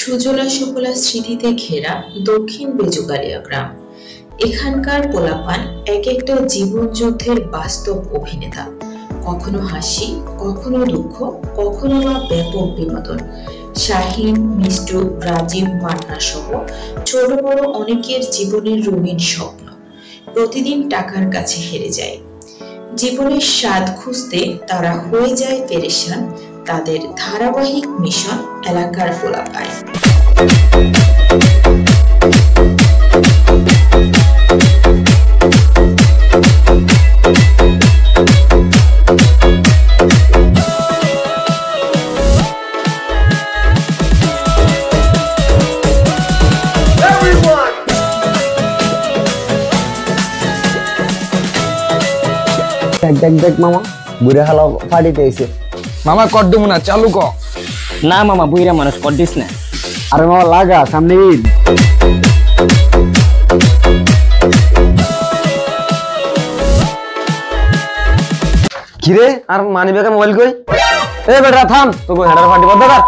সুজলা সুফলা স্মৃতিতে ঘেরা দক্ষিণ বেজুগালিয়া গ্রাম। এখানকার পোলাপান এক একটা জীবন যুদ্ধের বাস্তব অভিনেতা। কখনো হাসি, কখনো দুঃখ, কখনো বা ব্যাপক বিনোদন। শাহিন, মিষ্টু, রাজীব, মান্না সহ ছোট বড় অনেকের জীবনের রঙিন স্বপ্ন প্রতিদিন টাকার কাছে হেরে যায়। জীবনের স্বাদ খুঁজতে তারা হয়ে যায় পেরেশান। তাদের ধারাবাহিক মিশন এলাকার পোলাপান। দেখ মামা বুড়ে হালা ফাটিতে আইছে। মামা কর দেবো না, চালু ক। না মামা বুইরা মানুষ কর দিস না। আরে মামা লাগা, সামনে ঈদ। কিরে আর মানি ব্যাগের মোবাইল কই? এ বেটা থাম, তোকে হেডার ফাটি বদ্ধ কর।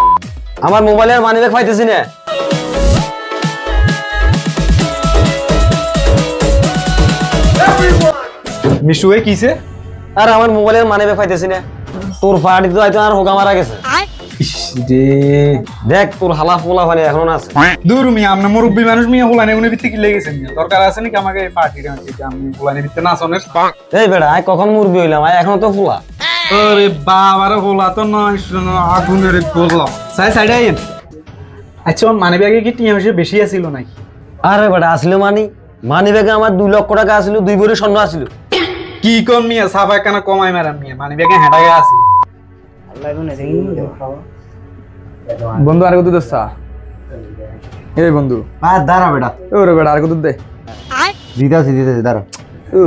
আমার মোবাইলে আর মানি ব্যাগ পাইতেছি না। মিশু এ কিছে? আর আমার মোবাইলের মানি ব্যাগ পাইতেছি না। তোর ফাটি তো আইতো আর হোগা মারা গেছে। দেখ তোর হালা ফোলা ফানি এখনো আছে। দূর মিয়া, আপনি মুরব্বী মানুষ মিয়া, হোলানে উনি ভিত্তি কি লেগেছেন মিয়া? দরকার আছে নাকি আমাকে পার্টি রাখতে? আমি হোলানে ভিত্তি না শোনের। এই বেটা আই কখন মুরব্বী হইলাম, আই এখনো তো ফোলা। আরে বাবারে, হোলা তো নয়, আগুনের গোলা। সাইডে আইন। আচ্ছা, মানি ব্যাগে কি টিয়া বেশি আছিল নাকি? আরে বেটা আসলে মানি ব্যাগে আমার 2 লক্ষ টাকা আছিল, 2 ভরি স্বর্ণ আছিল। কি কম মিয়া, সাফাই কেন কমাই মারাম মিয়া? মানি ব্যাগে হেঁটাগে আছে। বন্ধু আর কত দস্তা? এই বন্ধু দাঁড়া বেটা। ওরে বেটা আর কত দে? দিতেছি দাঁড়া।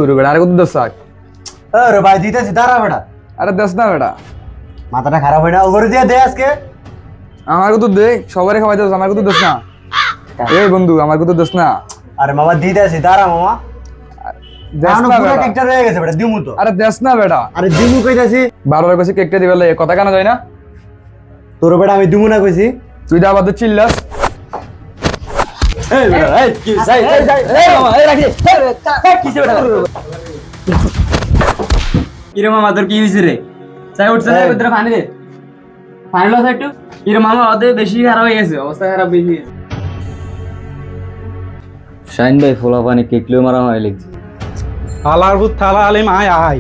ওরে বেটা আর কত দস্তা? আরে ভাই দিতেছি, দাঁড়া বেটা। আরে দস না বেটা, মাথাটা খারাপ হয় না? ওরে দিয়ে দে আজকে। আমার কত দে, সবারই খাওয়াই দোস, আমার কত দোস না। এই বন্ধু আমার কত দোস না। আরে মামা দিতেছি, দাঁড়া মামা। দেস না বেটা, কেকটা রয়ে গেছে বেটা, দিমু তো। আরে দেস না বেটা। আরে দিমু কইতাছি। বারবার কইছি কেকটা দিবেলে, কথা কেন যায় না? তোর বেটা আমি দিমু না কইছি। তুই দা আবার চিল্লাস। এই বেটা এই কি যাই এই মামা এই রাখি। এই কিছে বেটা? কিরে মামা তোর কি হইছে রে? চাই উঠছে না, ভিতরে পানি দে। পানি লস একটু। কিরে মামা ওদে বেশি খারাপ হয়ে গেছে, অবস্থা খারাপ বেশি। শাইন ভাই ফোলা পানি কেকলে মারা হয় লিখছে। আলার ভূত থালা আলিম আয় আয়।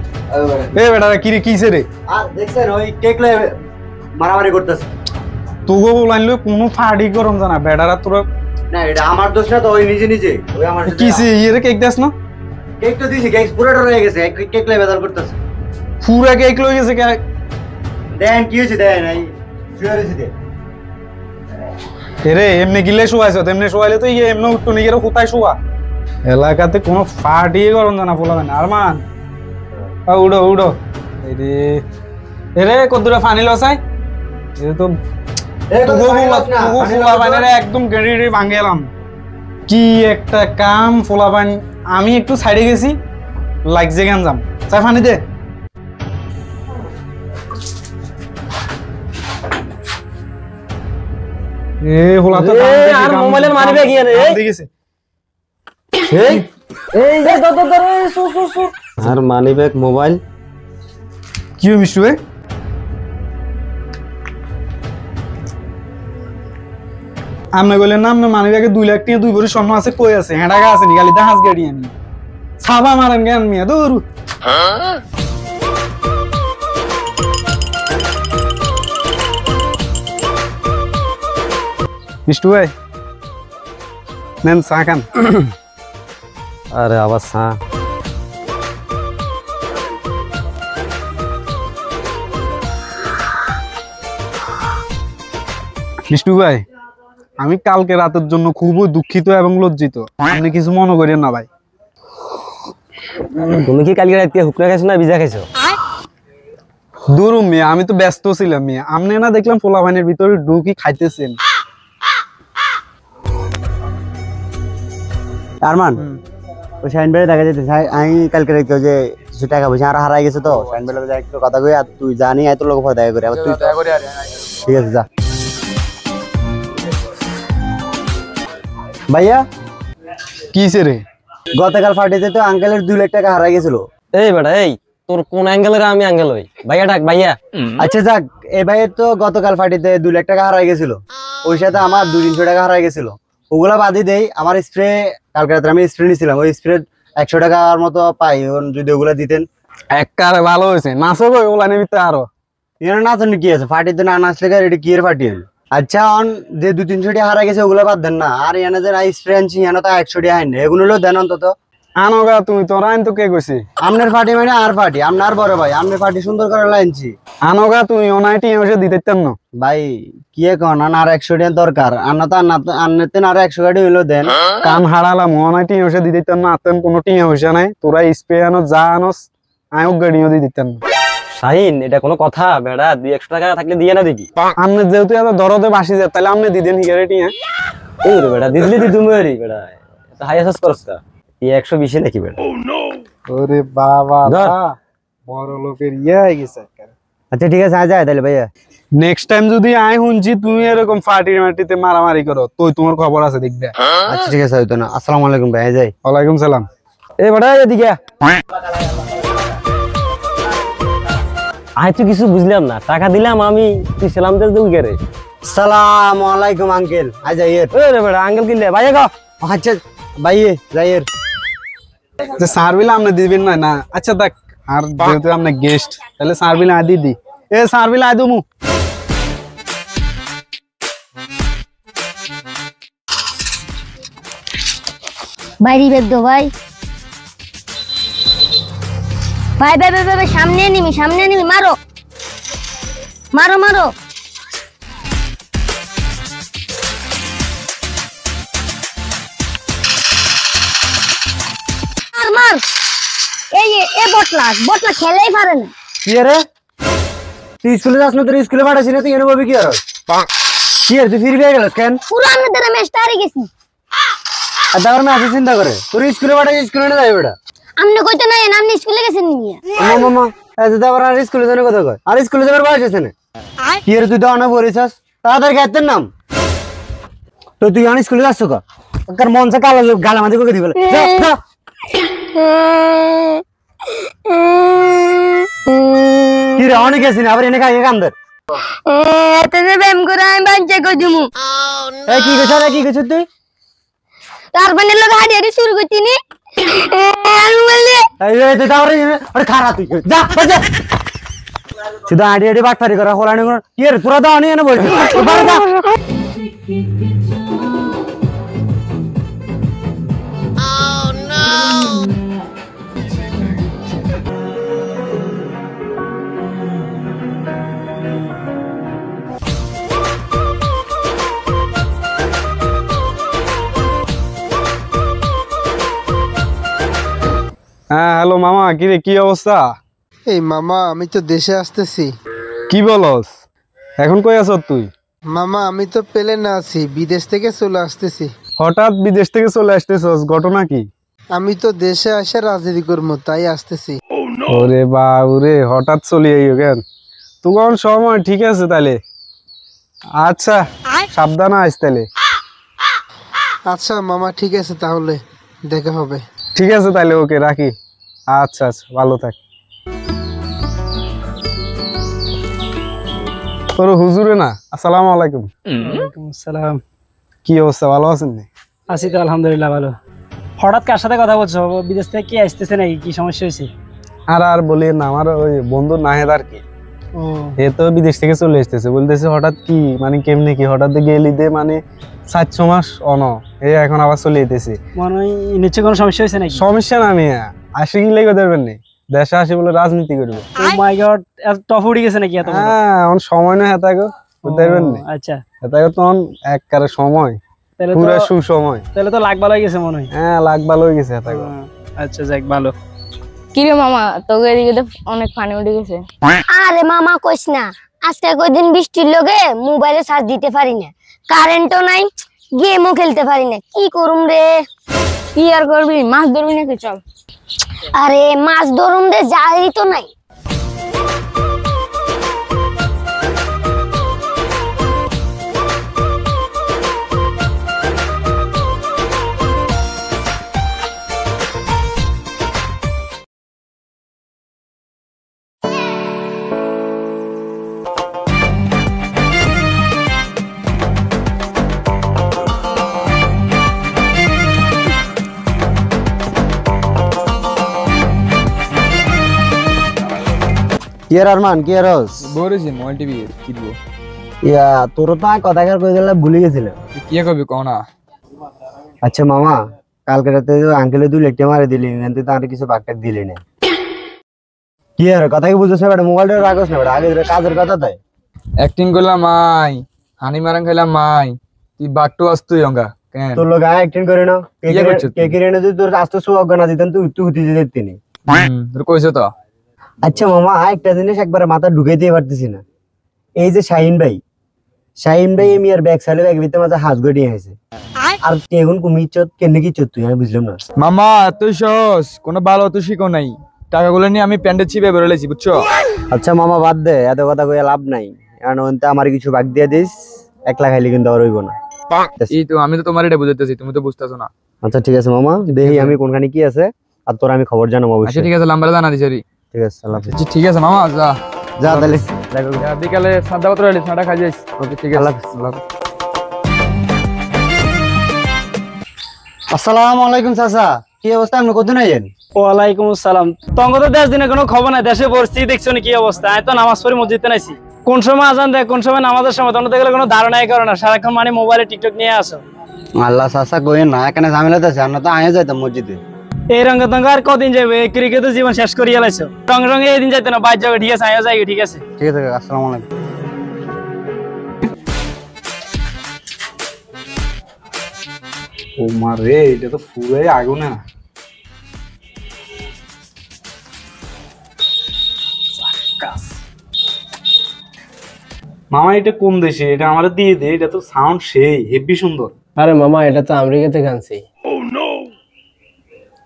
এই বেটা কি রে, কিছে রে? আর দেখছেন ওই কেকলে মারামারি করতেছে। তুগো বলাইলো কোনো ফাড়ি গরম জানা বেটারা তোরা। না এটা আমার দোষ না তো, ওই নিজে ওই আমার কিছে ইয়ে কেক দেস না? কেক তো দিছি, কেক পুরোটা রয়ে গেছে, কেকলে বেদাল করতেছে। পুরা কেক লই গেছে কে? দেন কি হইছে দেন, এই শুয়ে রইছে দে। এরে এমনি গিলে শোয়াইছ, তেমনি শোয়াইলে তো ইয়ে এমনি উঠতো নিজের কোথায় শোয়া? এলাকাতে কোনো ফাটি গরম জানা বলা না। আরমান উড়ো উড়ো। এরে এরে কদ্দুরা ফানি লসাই। এ তো একদম গেড়ি ভাঙে এলাম। কি একটা কাম ফোলাবান। আমি একটু সাইডে গেছি, লাগছে গান যাম। চাই ফানি দে। এ হোলা তো আর মোবাইলের মানি ব্যাগ ইয়ে রে দেখেছে। এই এই যে দর সু আর মানি ব্যাগ মোবাইল কি মিশু এ? আমি বলে না, আমি মানি ব্যাগে 2 লাখ টাকা 2 ভরি স্বর্ণ আছে, কই আছে? হেঁটাগা আছে নি? গালি দাহাজ গাড়ি আমি সাবা মারেন জ্ঞান মিয়া দূর। মিষ্টু ভাই নেন চা খান। আরে আবার চা? মিষ্টু ভাই, আমি কালকে রাতের জন্য খুবই দুঃখিত এবং লজ্জিত। আপনি কিছু মনে করেন না ভাই। তুমি কি কালকে রাতে হুকনা খাইছো না ভিজা খাইছো? দূর মিয়া, আমি তো ব্যস্ত ছিলাম মিয়া। আপনি না দেখলাম পোলা ভাইনের ভিতরে ঢুকি খাইতেছেন। আরমান ওই শাইন ভাই দেখা যেতে আমি কালকে রাতে যে কিছু টাকা পয়সা আর হারাই গেছে তো, শাইন ভাই যা একটু কথা কই। আর তুই জানি এত লোক ভয় দেখা করে, আবার তুই ঠিক আছে যা। ভাইয়া কিসে রে? গতকাল পার্টিতে তো আঙ্কেলের 2 লাখ টাকা হারাই গেছিল। এই বেটা এই তোর কোন অ্যাঙ্গেলের আমি অ্যাঙ্গেল হই? ভাইয়া ডাক ভাইয়া। আচ্ছা যাক, এই ভাইয়ের তো গতকাল পার্টিতে 2 লাখ টাকা হারাই গেছিল, ওই সাথে আমার 200-300 টাকা হারাই গেছিল। ওগুলা বাদই দেই, আমার স্প্রে কালকে রাতে আমি স্প্রে নিছিলাম, ওই স্প্রে 100 টাকার মতো পাই, যদি ওগুলা দিতেন। একবারে ভালো হয়েছে, নাচো গো ওগুলা নিবি তো আরো। এখানে নাচন কি আছে, পার্টিতে না নাচলে এটা কি এর পার্টি? আচ্ছা অন যে 200-300 টাকা হারাই গেছে ওগুলা বাদ দেন না, আর এনে যে স্প্রে আনছি এনে তো 100 টাকা আইন, এগুলো হলো দেন অন্তত। আনোগা তুমি, তোর আইন তো কে কইছি? আপনার পার্টি মানে আর পার্টি, আপনার বড় ভাই, আপনার পার্টি সুন্দর করে লাইনছি। আনোগা তুমি, ওনাইটি এসে দিতেন না ভাই কি এখন আর 100 টাকা দরকার, আন্না তো আন্নাতে আর 100 টাকা হইলো দেন। কান হারালাম, ওনাইটি এসে দিতেন না, আতেন কোনো টিয়া হইছে নাই, তোরা স্প্রে আনো যা আনোস আয়ক গাড়িও দিতেন না। শাহিন এটা কোনো কথা বেটা? 200 টাকা থাকলে দিয়ে না দেখি। আপনি যেহেতু এত দরদে বাসি যায়, তাহলে আপনি দিতেন হিগারে টিয়া। এই রে বেটা দিদলি দি তুমি রে বেটা, এটা হাই এসএস করছ কা? এই 120 নাকি বেটা? ওরে বাবা, ধর। বড় লোকের ইয়ে হয়ে গেছে। আচ্ছা ঠিক আছে, যায় তাহলে ভাইয়া। নেক্সট টাইম যদি আই শুনছি তুমি এরকম পার্টি মার্টিতে মারামারি করো, তো তোমার খবর আছে দেখবে। আচ্ছা ঠিক আছে, হয়তো না। আসসালামু আলাইকুম ভাই, যাই। ওয়ালাইকুম সালাম। এই বেটা এদিকে আয়। তুই কিছু বুঝলাম না, টাকা দিলাম আমি, তুই সালাম দে দুই করে। আসসালামু আলাইকুম আঙ্কেল, আই যাই। এই রে বেটা আঙ্কেল কিনলে ভাইয়া গো। আচ্ছা ভাইয়ে যাই। যে সার্ভিল আপনি দিবেন না না? আচ্ছা দেখ, আর যেহেতু আপনি গেস্ট, তাহলে সার্ভিল আদি দি। এ সার্ভিল আই দমু। বাইরে বের দো ভাই। ভাই ভাই ভাই ভাই, সামনে নিমি, সামনে নিমি, মারো মারো মারো। মার মার। এই এ বটলা বটলা খেলেই পারে না। কি রে তুই স্কুলে যাস না? তোর স্কুলে পাঠাইছি না, তুই এনে বলবি কি আর? কি আর তুই ফিরে পেয়ে গেল কেন? পুরো আমি তেরা ম্যাচটা হারিয়ে গেছি। আর তারপর আমি আসি চিন্তা করে তোর স্কুলে পাঠাইছি, স্কুলে না যাই বেটা। আমনে কইতে নাই আপনি স্কুলে গেছেন নিয়া। মামা এত তারপর আর স্কুলে যাওয়ার কথা কয়? আর স্কুলে যাবার বয়স আছে না? কি রে তুই তো অনেক পড়েছিস, তাড়াতাড়ি গাইতের নাম তো। তুই অনেক স্কুলে যাচ্ছ কার মন চা কালো গালামাদি করে দিবলে। কি রে অনেক গেছিস আবার এনে খাইয়ে কান্দের? এত যে ব্যায়াম করে আমি বাঞ্চা কই দিমু। এই কি কইছ রে, কি কইছ তুই? তার মানে লোক হাড়ি হাড়ি শুরু করছিনি। আমি বললে এই তুই তাহলে আরে খারা তুই যা যা শুধু আড়ি আড়ি বাটফারি করা হলানি কর। কি রে তোরা তো অনেক এনে বলছিস বাড়ি যা। হ্যাঁ হ্যালো মামা, কি রে কি অবস্থা? এই মামা আমি তো দেশে আসতেছি। কি বলস? এখন কই আছ তুই? মামা আমি তো প্লেনে আছি, বিদেশ থেকে চলে আসতেছি। হঠাৎ বিদেশ থেকে চলে আসতেছস, ঘটনা কি? আমি তো দেশে এসে রাজনীতি করবো, তাই আসতেছি। ওরে বাবুরে, হঠাৎ চলে আইও কেন? তখন সময় ঠিক আছে তাহলে। আচ্ছা সাবধানে আইস তাহলে। আচ্ছা মামা ঠিক আছে, তাহলে দেখা হবে। ঠিক আছে তাহলে, ওকে রাখি। আচ্ছা আচ্ছা ভালো থাক। তোর হুজুরে না? আসসালামু আলাইকুম। ওয়ালাইকুম আসসালাম। কি অবস্থা, ভালো আছেন? আছি তো আলহামদুলিল্লাহ ভালো। হঠাৎ কার সাথে কথা বলছো? বিদেশ থেকে কি আসতেছে নাকি? কি সমস্যা হয়েছে? আর বলি না, আমার ওই বন্ধু নাহেদ আর কি, ও এ তো বিদেশ থেকে চলে আসতেছে। বলতেছে হঠাৎ কি মানে কেমনে কি হঠাৎ গেলি দে মানে 700 মাস অন এখন আবার চলে যেতেছে। মনে হয় নিশ্চয় কোনো সমস্যা হয়েছে নাকি? সমস্যা না, আমি আসি কি লেগে দেবেন নি, দেশে আসি বলে রাজনীতি করবে। ও মাই গড, এত টপ উঠে গেছে নাকি? এত বড়? হ্যাঁ এখন সময় না হেতাগো, বুঝতে পারবেন নি? আচ্ছা হেতাগো তখন একবারে সময়, তাহলে পুরো তো সুসময়। তাহলে তো লাখ ভালো হয়ে গেছে মনে হয়। হ্যাঁ লাখ ভালো হয়ে গেছে হেতাগো। আচ্ছা যাক ভালো। কিরে মামা তোকে এদিকে তো অনেক পানি উঠে গেছে। আরে মামা কইস না, আজকে কয়দিন বৃষ্টির লগে মোবাইলে চার্জ দিতে পারি না, কারেন্টও নাই, গেমও খেলতে পারি না, কি করুম রে? কি আর করবি, মাছ ধরবি নাকি? চল। আরে মাছ ধরুম রে, জালই তো নাই। কি আর আরমান কি আর হস বলেছি মোবাইল টিভি কিনবো। ইয়া তোর তো কথা কার কই দিলা ভুলে গেছিলাম। কি করবি কও না। আচ্ছা মামা কালকে রাতে আঙ্কেলে 2 লাখ টাকা মারে দিলি কিন্তু তার কিছু বাকটাক দিলি না। কি আর কথা কি বুঝছ না বেটা মোবাইলটা রাখছ না বেটা আগে কাজের কথা তাই অ্যাক্টিং করলাম মাই হানি মারাং খাইলাম মাই তুই বাট্টু আসতুই অঙ্গা কেন তোর লোক অ্যাক্টিং করে না কে কে রেনে তুই তোর আস্তে সু অজ্ঞান দিতেন তুই তুই হুতি দিতেনি তোর কইছো তো। আচ্ছা মামা একটা জিনিস একবার মাথা ঢুকাই দিয়ে পারতেছি না এই যে শাহিন ভাই আমি আর ব্যাগ সাইলে ব্যাগ ভিতরে মাঝে হাত গড়িয়ে আছে আর তুই এখন কুমিচ্ছত কেন কি চত তুই আমি বুঝলাম না মামা তুই সস কোনো ভালো তো শিখো নাই টাকাগুলো নিয়ে আমি প্যান্ডের চিপে বেরোলেছি বুঝছো। আচ্ছা মামা বাদ দে এত কথা কইয়া লাভ নাই কারণ ওনতে আমার কিছু ভাগ দিয়ে দিস একলা খাইলে কিন্তু আর হইব না। এই তো আমি তো তোমার এটা বুঝাইতেছি তুমি তো বুঝতেছো না। আচ্ছা ঠিক আছে মামা দেখি আমি কোনখানে কি আছে আর তোর আমি খবর জানাবো আচ্ছা অবশ্যই। ঠিক আছে নাম্বার জানা দিছি ঠিক আছে আল্লাহ হাফেজ। ঠিক আছে মামা যা যা তাহলে বিকালে সাদা পত্র এলি সাদা খাই যাইস। ওকে ঠিক আছে আল্লাহ হাফেজ। আসসালামু আলাইকুম চাচা কি অবস্থা আপনি কত নাইয়েন? ওয়ালাইকুম আসসালাম। তঙ্গ তো 10 দিনে কোনো খবর নাই, দেশে পরিস্থিতি দেখছো না কি অবস্থা। আমি তো নামাজ পড়ি মসজিদে নাইছি, কোন সময় আজান দেয় কোন সময় নামাজের সময় তখন দেখলে কোনো ধারণাই করো না, সারাক্ষণ মানে মোবাইলে টিকটক নিয়ে আসো। আল্লাহ চাচা কইেন না এখানে ঝামেলাতে আছে আমরা তো আয়ে যাইতাম মসজিদে। এই রঙে তঙ্গ আর কদিন যাবে, ক্রিকেট জীবন শেষ করিয়া লাইছো। রঙে রঙে এই দিন যাইতে না বাইরে যাবে, ঠিক আছে আয়া যাই ঠিক আছে। ঠিক আছে আসসালামু আলাইকুম। ও মা রে এটা তো পুরাই আগুন না। মামা এটা কোন দেশে? এটা আমার দিয়ে দে, এটা তো সাউন্ড সেই হেভি সুন্দর। আরে মামা এটা তো আমেরিকা থেকে আনছি।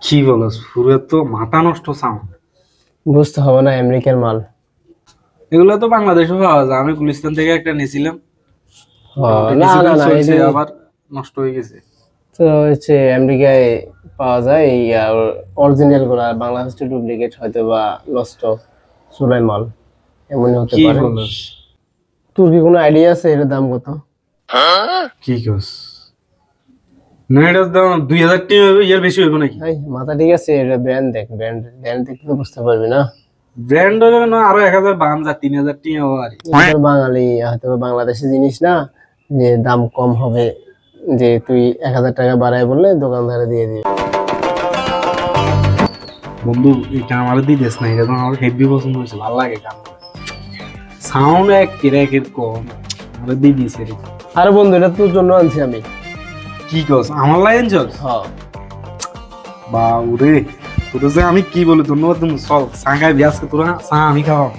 কি বলস, পুরো তো মাথা নষ্ট সাউন্ড। বুঝতে হবে না আমেরিকার মাল। এগুলো তো বাংলাদেশে পাওয়া যায়, আমি গুলিস্তান থেকে একটা নিয়েছিলাম। না না না আবার নষ্ট হয়ে গেছে। তো হচ্ছে আমেরিকায় পাওয়া যায় অরিজিনাল গুলা, বাংলাদেশে ডুপ্লিকেট হয়তো বা নষ্ট চুরাই মাল এমনই হতে পারে। তোর কি কোনো আইডিয়া আছে এর দাম কত? কি কস না, এটার দাম 2000 টাকা এর বেশি হইব নাকি? মাথা ঠিক আছে, এটা ব্র্যান্ড দেখ, ব্র্যান্ড দেখতে তো বুঝতে পারবি না। ব্র্যান্ড হলে না আরো 1000 বাংলা 3000 টাকা আর বাঙালি হয়তো বাংলাদেশি জিনিস না যে দাম কম হবে, যে তুই 1000 টাকা বাড়ায় বললে দোকানদারে দিয়ে দিবে। বন্ধু এটা আমার দিয়ে দেশ না, এটা তো আমার হেভি পছন্দ হয়েছে, ভালো লাগে গান সাউন্ড এক কিরাকের কম আমার দিয়ে দিয়েছে। আরে বন্ধু এটা তোর জন্য আনছি আমি। কি কস আমার লাইন চল? হ্যাঁ বাউরে তোর যে আমি কি বলি, ধন্যবাদ তুমি চল সাঙ্গাই বিয়াসকে তোরা চা আমি খাওয়া।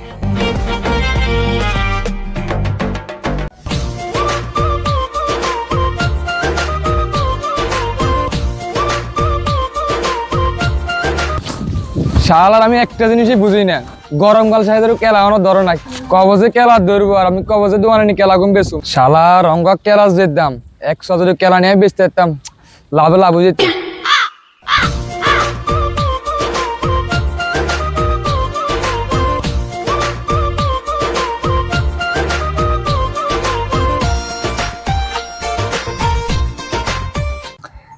শালার আমি একটা জিনিসই বুঝি না, গরমকাল সাহেবের কেলানো ধরো না, কবজে কেলা ধরবো আর আমি কবজে দোকানে নিয়ে কেলা কম বেচু। শালা রঙ্গ কেলা যেতাম 100 যদি কেলা নিয়ে বেচতে যেতাম লাভে লাভ হয়ে যেত।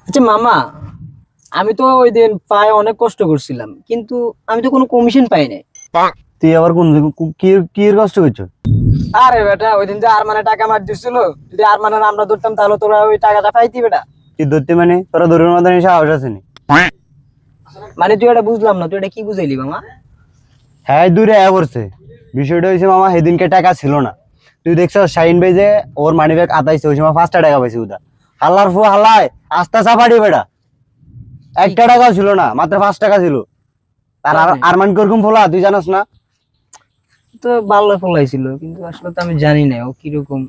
আচ্ছা মামা আমি তো ওই দিন পায়ে অনেক কষ্ট করছিলাম কিন্তু আমি তো কোনো কমিশন পাই নাই। তুই আবার কোন কি কষ্ট করছো? আরে বেটা ওই দিন যে আরমানে টাকা মার দিছিল, যদি আরমানের আমরা ধরতাম তাহলে তোরা ওই টাকাটা পাইতি বেটা। তুই ধরতে মানে তোরা ধরার মতন সাহস আছে নি? মানে তুই এটা বুঝলাম না, তুই এটা কি বুঝাইলি মামা? হ্যাঁ দূরে আয়া পড়ছে। বিষয়টা হয়েছে মামা সেদিনকে টাকা ছিল না, তুই দেখছো শাহিন ভাই যে ওর মানি ব্যাগ আতাইছে ওই সময় 5টা টাকা পাইছে উদা হাল্লার ফু হাল্লায় আস্তা চাপাড়ি বেটা 1 টাকাও ছিল না, মাত্র 5 টাকা ছিল। আর আরমান কিরকম ফোলা তুই জানাস না? তো ভালো ফলাইছিল কিন্তু আসলে তো আমি জানি না ও কিরকম।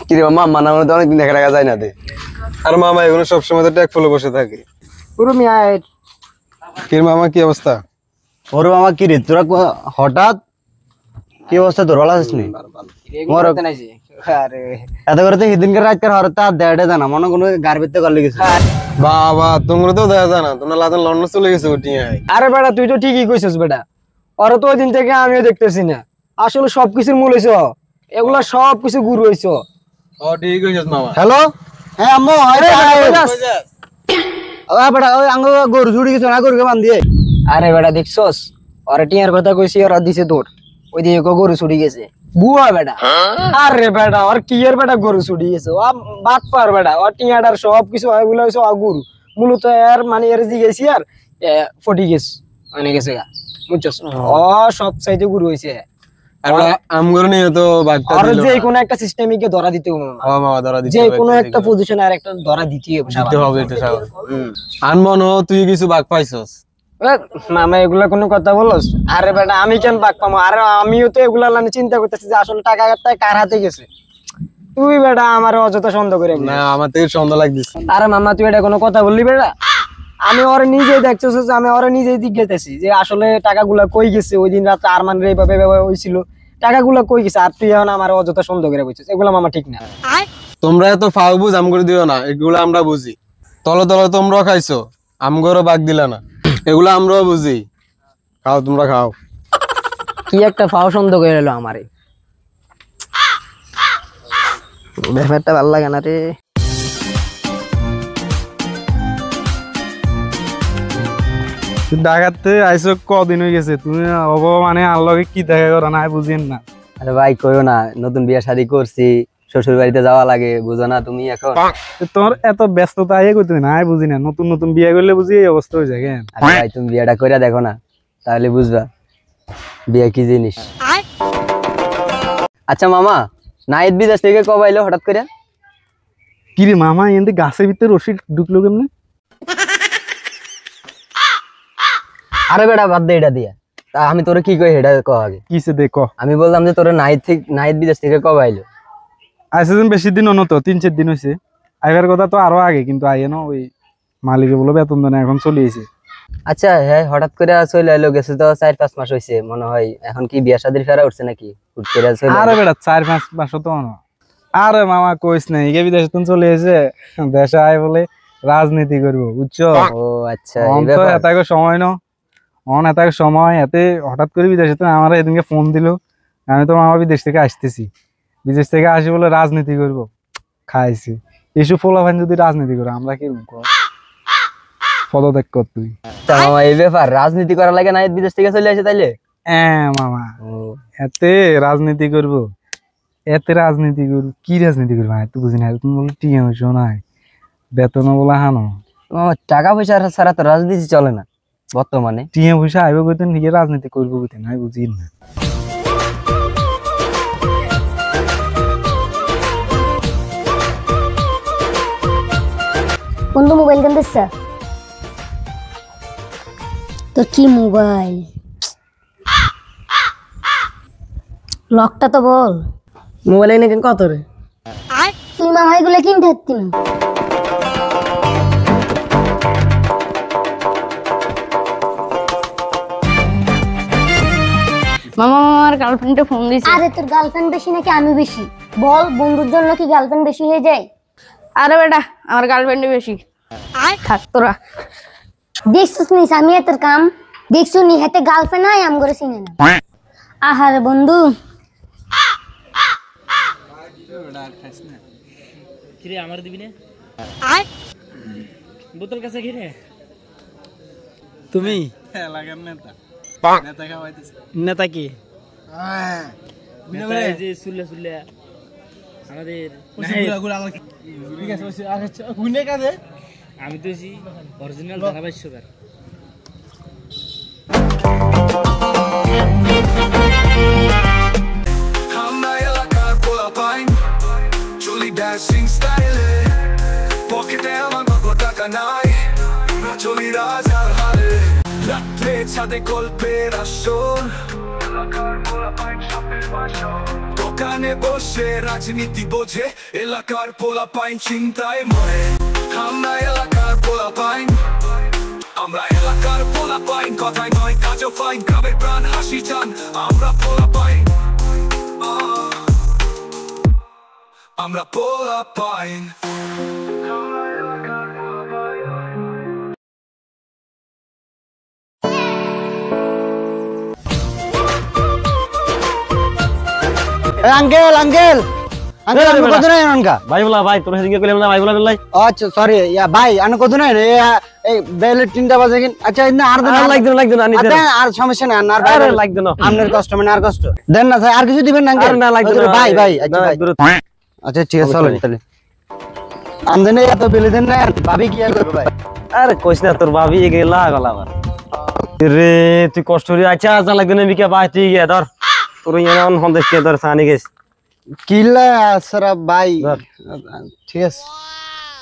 কিরে মামা মানা মানে তো অনেকদিন দেখা টাকা যায় না দে। আর মামা এগুলো সবসময় তো ট্যাগ ফুলে বসে থাকে। পুরো মিয়া কি মামা কি অবস্থা? ওর মামা কি রে তোরা হঠাৎ কি অবস্থা তোর? ভালো আছিস নি? এত করে তো সেদিনকে রাত হরতা দেড়ে জানা মনে কোনো গার্বেতে করলে গেছে। বাবা তোমরা তো দেখা যায় না, তোমরা লাদান লন্ডন চলে গেছে উঠিয়ে। আরে বেটা তুই তো ঠিকই কইছিস বেটা, ওরা তো ওই দিন থেকে আমিও দেখতেছি না। আসলে সবকিছুর মূল হইছ, এগুলা সবকিছু গুরু হইছ। ও ঠিক হইছস মামা। হ্যালো হ্যাঁ আম্মু বেটা ওই আঙ্গ গরু ছুটি গেছে না গরুকে বান্ধ দিয়ে আরে বেটা দেখছস ওরা টিয়ার কথা কইছি ওরা দিছে তোর ওই দিকে গরু ছুটি গেছে বুয়া বেটা আরে বেটা আর কি এর বেটা গরু ছুটি গেছে ও বাট পার বেটা ও টিয়াটার সব কিছু এগুলো হইছে গরু মূলত এর মানে এর জিগেছি আর ফটি গেছে মানে গেছে গা বুঝছস ও সব সাইডে গরু হইছে আমগর নিয়ে তো বাগটা আর দিল যে কোন একটা সিস্টেমিকে ধরা দিতে হবে মামা ধরা দিতে যে কোন একটা পজিশনে আর একটা ধরা দিতে হবে এটা সব আনমনো তুই কিছু বাগ পাইছস মামা এগুলা কোনো কথা বলস আরে বেটা আমি কেন বাগ পামো আরে আমিও তো এগুলা লানে চিন্তা করতেছি যে আসলে টাকাটা কার হাতে গেছে তুই বেটা আমার অযথা সন্দেহ করে না আমার থেকে সন্দেহ লাগতেছে আরে মামা তুই এটা কোনো কথা বললি বেটা আমি ওরে নিজেই দেখতেছি যে আমি ওরে নিজেই জিজ্ঞাসা যে আসলে টাকাগুলা কই গেছে ওই দিন রাতে আরমানের এইভাবে হইছিল টাকাগুলা কই গেছে আর তুই এখন আমার অযথা সন্দেহ করে বলছিস এগুলা মামা ঠিক না তোমরা এত ফাউ বুঝ আম করে দিও না এগুলো আমরা বুঝি তলে তলে তোমরা খাইছো আমগরও বাগ দিলা না এগুলো আমরাও বুঝি খাও তোমরা খাও কি একটা ফাও সন্দেহ করে এলো আমারে ব্যাপারটা ভালো লাগে না রে ঢাকাতে আইসো কদিন হয়ে গেছে তুমি মানে আল্লাহকে কি দেখা করো না বুঝেন না আরে ভাই কইও না নতুন বিয়ে শাদী করছি শ্বশুর বাড়িতে যাওয়া লাগে বুঝো না তুমি এখন তোমার এত ব্যস্ততা আইয়ে করতে না বুঝি না নতুন নতুন বিয়ে করলে বুঝি এই অবস্থা হয়ে যায় কেন আরে ভাই তুমি বিয়েটা কইরা দেখো না তাহলে বুঝবা বিয়ে কি জিনিস আচ্ছা মামা নাইট বিদেশ থেকে কবে আইলো হঠাৎ করে কি রে মামা এনতে গাছের ভিতরে রশি ঢুকলো কেমনে আরে বেটা বাদ দে এটা দিয়া তা আমি তোরে কি কই এটা কও আগে কিসে দেখো আমি বললাম যে তোরে নাইট বিদেশ থেকে কবে আইলো আইসেন বেশি দিন হনো তো 3-4 দিন হয়েছে আইবার কথা তো আরো আগে কিন্তু আইয়ে না ওই মালিকে বলে বেতন দেন এখন চলে এসে আচ্ছা হ্যাঁ হঠাৎ করে চলে আইলো গেছে তো 4-5 মাস হয়েছে মনে হয় এখন কি বিয়া শাদীর ফেরা উঠছে নাকি হুট করে চলে আরে বেটা 4-5 মাস তো না আরে মামা কইস না এগে বিদেশে তুমি চলে এসে দেশে আয় বলে রাজনীতি করবো বুঝছো ও আচ্ছা এই ব্যাপার এত সময় না এত সময় এতে হঠাৎ করে বিদেশে তো আমার এদিনকে ফোন দিল আমি তো মামা বিদেশ থেকে আসতেছি বিদেশ থেকে আসি বলে রাজনীতি করব খাইছি এসব ফলাফান যদি রাজনীতি করে আমরা কি পদত্যাগ কর তুই মামা এই ব্যাপার রাজনীতি করা লাগে না বিদেশ থেকে চলে আসে তাইলে হ্যাঁ মামা এতে রাজনীতি করব এতে রাজনীতি করব কি রাজনীতি করবো তুই বুঝি না তুমি বলে টিএ হইছো না বেতন বলে হানো টাকা পয়সা ছাড়া তো রাজনীতি চলে না বর্তমানে টিএ পয়সা আইব কইতেন নিজে রাজনীতি করবো কইতেন আমি বুঝি না বন্ধু মোবাইল কেন দিচ্ছ তোর কি মোবাইল লকটা তো বল মোবাইল এনে কেন কত রে তুই মামা এগুলো কিনতে হচ্ছি না মামা আমার গার্লফ্রেন্ডে ফোন দিছে আরে তোর গার্লফ্রেন্ড বেশি নাকি আমি বেশি বল বন্ধুর জন্য কি গার্লফ্রেন্ড বেশি হয়ে যায় আরে বেটা আমার গার্লফ্রেন্ডে বেশি থাক তোরা দেখছিস নি আমি তোর কাম দেখছো নি হাতে গার্লফ্রেন্ড নাই আম করে চিনে না আহারে বন্ধু কিরে আমার দিবি না বোতল কাছে ঘিরে তুমি লাগান নেতা নেতা খাওয়াইতেছে নেতা কি নেতা এই যে সুল্লা সুল্লা আমাদের ঠিক আছে আচ্ছা হুনে কাছে আমি তো এসি অরিজিনাল ধারাবাহিককার আমরা এলাকার পোলাপাইন চুলি ড্যাশিং স্টাইলে পকেটে আমার কত টাকা নাই চলি রাজার হালে রাত্রে ছাদে গল্পের আসর এলাকার পোলাপাইন সাপের বাসর দোকানে বসে রাজনীতি বোঝে এলাকার পোলাপাইন চিন্তায় মরে আমরা এলাকার পোলাপাইন আমরা এলাকার পোলাপাইন কথাই নয় কাজও ফাইন গ্রামের প্রাণ হাসি চান আমরা পোলাপাইন আমরা পোলাপাইন আঙ্কেল আঙ্কেল আঙ্কেল আমি কত নাই আনকা ভাই বলা ভাই তোর সেদিকে কইলাম না ভাই বলা দিলাই আচ্ছা সরি ইয়া ভাই আমি কত নাই রে এই বেলে 3টা বাজে কিন আচ্ছা ইনা আর দেন লাগবে না আচ্ছা আর সমস্যা নাই আর আরে লাগবে না আপনার কষ্ট মানে আর কষ্ট দেন না স্যার আর কিছু দিবেন না আঙ্কেল না লাগবে না ভাই ভাই আচ্ছা ঠিক আছে চলো তাহলে আমদানি এত বেলে দেন না ভাবি কি আর করবে ভাই আরে কইছ না তোর ভাবি গেলা গলা আবার রে তুই কষ্ট রে আচ্ছা যা লাগবে না বিকা ভাই তুই গিয়ে ধর তোর ইয়ান হন দেখতে ধর সানি গেছ কিলা আসরা ভাই ঠিক আছে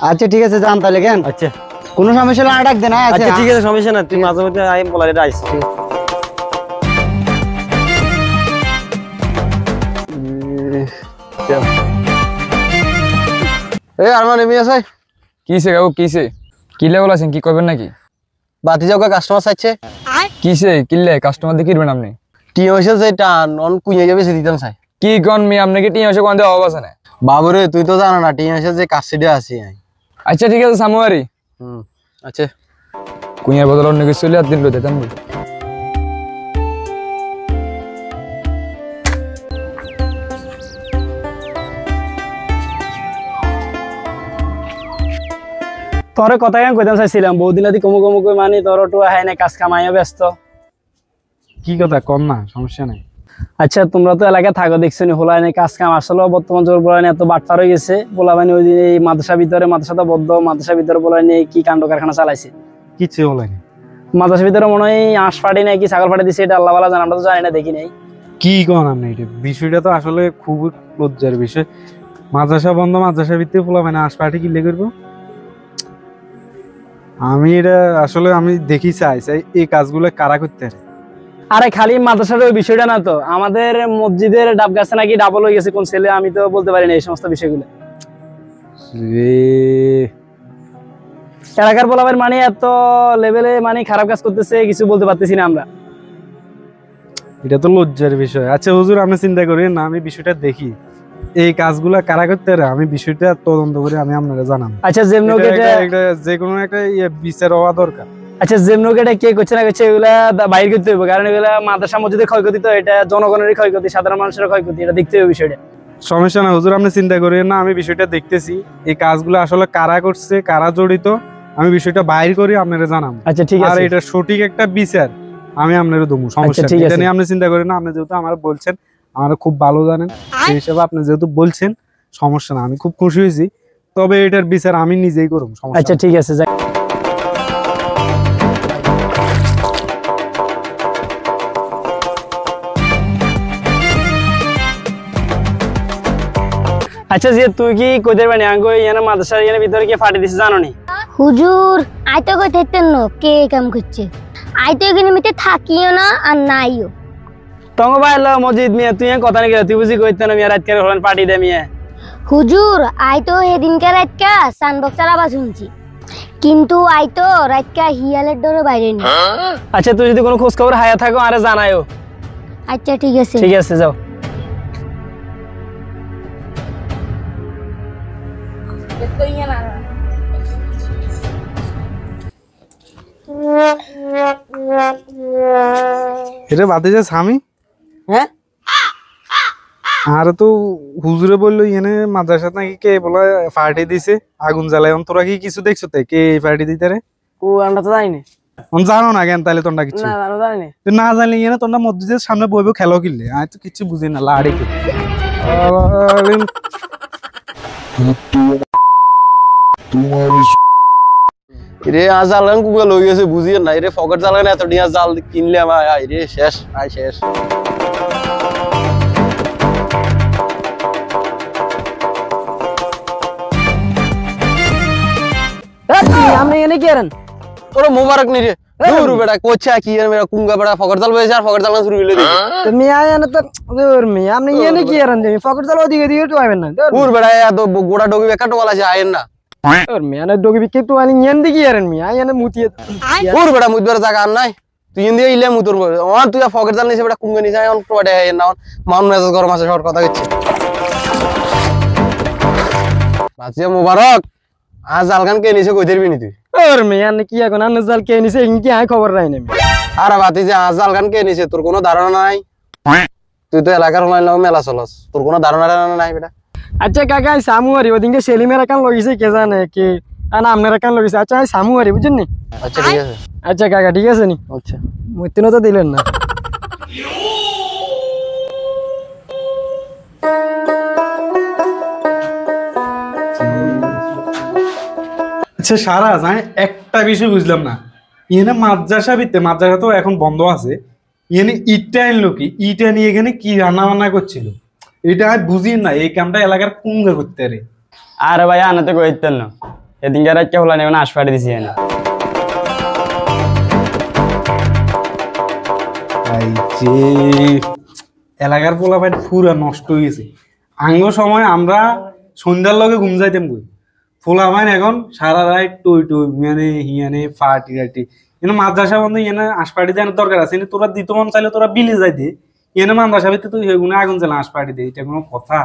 আচ্ছা ঠিক আছে যান তাহলে কেন আচ্ছা কোনো সমস্যা হলে ডাক দেন আচ্ছা ঠিক আছে সমস্যা না তুই মাঝে মধ্যে আই বলা রে আইস এই আরমান এমনি আছে কিসে কাকু কিসে কিলে বলাছেন কি করবেন নাকি বাতি যাওয়া কাস্টমার চাইছে কিসে কিলে কাস্টমার দেখিবেন আপনি টি হইছে যেটা নন কুইয়ে যাবে সে দিতাম চাই কি কোন মি আপনাকে টি হইছে কোন দেওয়া আছে না বাবুরে তুই তো জানা না টি হইছে যে কাশিডে আছি আচ্ছা ঠিক আছে সামুয়ারি আচ্ছা কুইয়ার বদল অন্য কিছু চলে আর দিন লইতে তাম তোর কথা কেন কইতাম চাইছিলাম বহুদিন আদি কমু কমু কই মানে তোর তো হাই না কাজ কামাইয়া ব্যস্ত কি কথা কম না সমস্যা নাই আচ্ছা তোমরা তো এলাকায় থাকো দেখছো নি হোলাই নাই কাজ কাম আসলে বর্তমান জোর বলাই এত বাটপার হয়ে গেছে বলা মানে ওই এই মাদ্রাসা ভিতরে মাদ্রাসাটা বদ্ধ মাদ্রাসা ভিতরে বলাই নিয়ে কি কাণ্ড কারখানা চালাইছে কিছু হলো না মাদ্রাসা ভিতরে মনে হয় আঁশ ফাটি নাই কি ছাগল ফাটি দিছে এটা আল্লাহ জানা আমরা তো জানি না দেখি নাই কি কোন আপনি এটা বিষয়টা তো আসলে খুব লজ্জার বিষয় মাদ্রাসা বন্ধ মাদ্রাসা ভিতরে পোলা মানে আশপাশে কি লে করবো আমি এটা আসলে আমি দেখি চাই এই কাজগুলো কারা করতে পারে আরে খালি মাদ্রাসার ওই বিষয়টা না তো আমাদের মসজিদের ডাব গাছে নাকি ডাবল হয়ে গেছে কোন ছেলে আমি তো বলতে পারি না এই সমস্ত বিষয়গুলো এলাকার বলাবের মানে এত লেভেলে মানে খারাপ কাজ করতেছে কিছু বলতে পারতেছি না আমরা এটা তো লজ্জার বিষয় আচ্ছা হুজুর আপনি চিন্তা করেন না আমি বিষয়টা দেখি এই কাজগুলা কারা করতে পারে আমি বিষয়টা তদন্ত করে আমি আপনাকে জানাবো আচ্ছা যে কোনো একটা বিচার হওয়া দরকার আচ্ছা যেমনটা কে করছে না করছে এগুলা বাইর করতে হবে কারণ এগুলা মাদ্রাসা মসজিদের ক্ষয়ক্ষতি তো এটা জনগণের ক্ষয়ক্ষতি সাধারণ মানুষের ক্ষয়ক্ষতি এটা দেখতে হবে বিষয়টা সমস্যা না হুজুর আপনি চিন্তা করেন না আমি বিষয়টা দেখতেছি এই কাজগুলো আসলে কারা করছে কারা জড়িত আমি বিষয়টা বাইর করি আপনারা জানাবো আচ্ছা ঠিক আছে আর এটা সঠিক একটা বিচার আমি আপনারা দেবো সমস্যা নেই এটা নিয়ে আপনি চিন্তা করেন না আপনি যেহেতু আমার বলছেন আমার খুব ভালো জানেন সেই হিসাবে আপনি যেহেতু বলছেন সমস্যা না আমি খুব খুশি হয়েছি তবে এটার বিচার আমি নিজেই করব সমস্যা আচ্ছা ঠিক আছে আচ্ছা যে তুই কি কইতে পারবি আঙ্গো ইয়ানা মাদ্রাসার ইয়ানা ভিতরে কি ফাটি দিছে জানো নি হুজুর আই তো কইতেন না কে কাম করছে আই তো এখানে মিতে থাকিও না আর নাইও তঙ্গ বাইলা মসজিদ মিয়া তুই কথা নাকি তুই বুঝি কইতে না মিয়া রাত করে হলেন পার্টি দে মিয়া হুজুর আই তো সেদিনকে রাতকা সানবক্স চালাবা শুনছি কিন্তু আই তো রাতকা হিয়ালের ডরে বাইরে নি আচ্ছা তুই যদি কোনো খোঁজ খবর হায়া থাকো আরে জানাইও আচ্ছা ঠিক আছে যাও এটা বাদে যা স্বামী হ্যাঁ আর তো হুজুরে বললো এনে মাদ্রাসা নাকি কে বলে পার্টি দিছে আগুন জ্বালায় তোরা কি কিছু দেখছো তাই কে পার্টি দিতে রে ও আমরা তো জানি জানো না কেন তাহলে তোমরা কিছু না জানলে এনে তোমরা মসজিদের সামনে বইবো খেলো কিনলে আমি তো কিছু বুঝি না লাড়ি রে জাল কুকুর লই গেছে বুঝিয়ে না রে ফকট জাল এত ডিয়া জাল কিনলে আমার রে শেষ শেষ আপনি এনে কি করেন তোর মোবারক নি রে দূর বেটা কোচা কি এর মেরা কুঙ্গা বেটা ফকট জাল বইছে আর ফকট জাল শুরু হইলো দেখি তো মিয়া এনে তো দূর মিয়া আপনি এনে কি করেন তুমি ফকট জাল ওদিকে দিকে তো আইবেন না দূর বেটা তো গোড়া ডগি বেকা টোলা আছে আইন না ওর মিয়া না ডগি বিকে তো আনি এনে কি করেন মিয়া এনে মুতিয়ে দূর বেটা মুতবার জায়গা আর নাই তুই ইন্দিয়া ইলে মুতর ওর তুই ফকট জাল নিছে বেটা কুঙ্গা নিছে অন প্রোডে আইন না মান মেজাজ গরম আছে সর কথা কইছে বাজিয়া মোবারক আজ জালগান কে নিছে কই দিবি নি তুই ওর মিয়া নে কি এখন আন জাল কে নিছে ইনকি আই খবর নাই না আরে বাতি যে আজ জালগান কে নিছে তোর কোনো ধারণা নাই তুই তো এলাকার হলাই মেলা চলস তোর কোনো ধারণা নাই বেটা আচ্ছা কাকা সামু আরি ওদিনকে সেলিমের একান লগিছে কে জানে কি না আপনার একান লগিছে আচ্ছা সামু আরি বুঝছেন নি আচ্ছা ঠিক আছে আচ্ছা কাকা ঠিক আছে নি আচ্ছা মুতিনো তো দিলেন না আচ্ছা সারা যায় একটা বিষয় বুঝলাম না এখানে মাদ্রাসা তো এখন বন্ধ আছে এখানে ইটটা এনলো কি ইটা নিয়ে এখানে কি রান্না বান্না করছিল এটা আমি বুঝি না এই কামটা এলাকার কুঙ্গা করতে রে আরে ভাই আনাতে কইতেন না এদিন যারা কে হলা নেবেন আসপাড়ি দিছি এনে এই যে এলাকার পোলাপাইন পুরা নষ্ট হয়ে গেছে আঙ্গ সময় আমরা সন্ধ্যার লগে ঘুম যাইতাম কই পোলাপাইন এখন সারা রাত টই টই মানে হিয়ানে পার্টি রাটি এনে মাদ্রাসা বন্ধ এনে আসপাড়ি দেওয়ার দরকার আছে এনে তোরা দিত মন চাইলে তোরা বিলে যাইতে এনে মাদ্রাসা ভিতরে তুই সেগুলো আগুন জ্বালা আসপাড়ি দে এটা কোনো কথা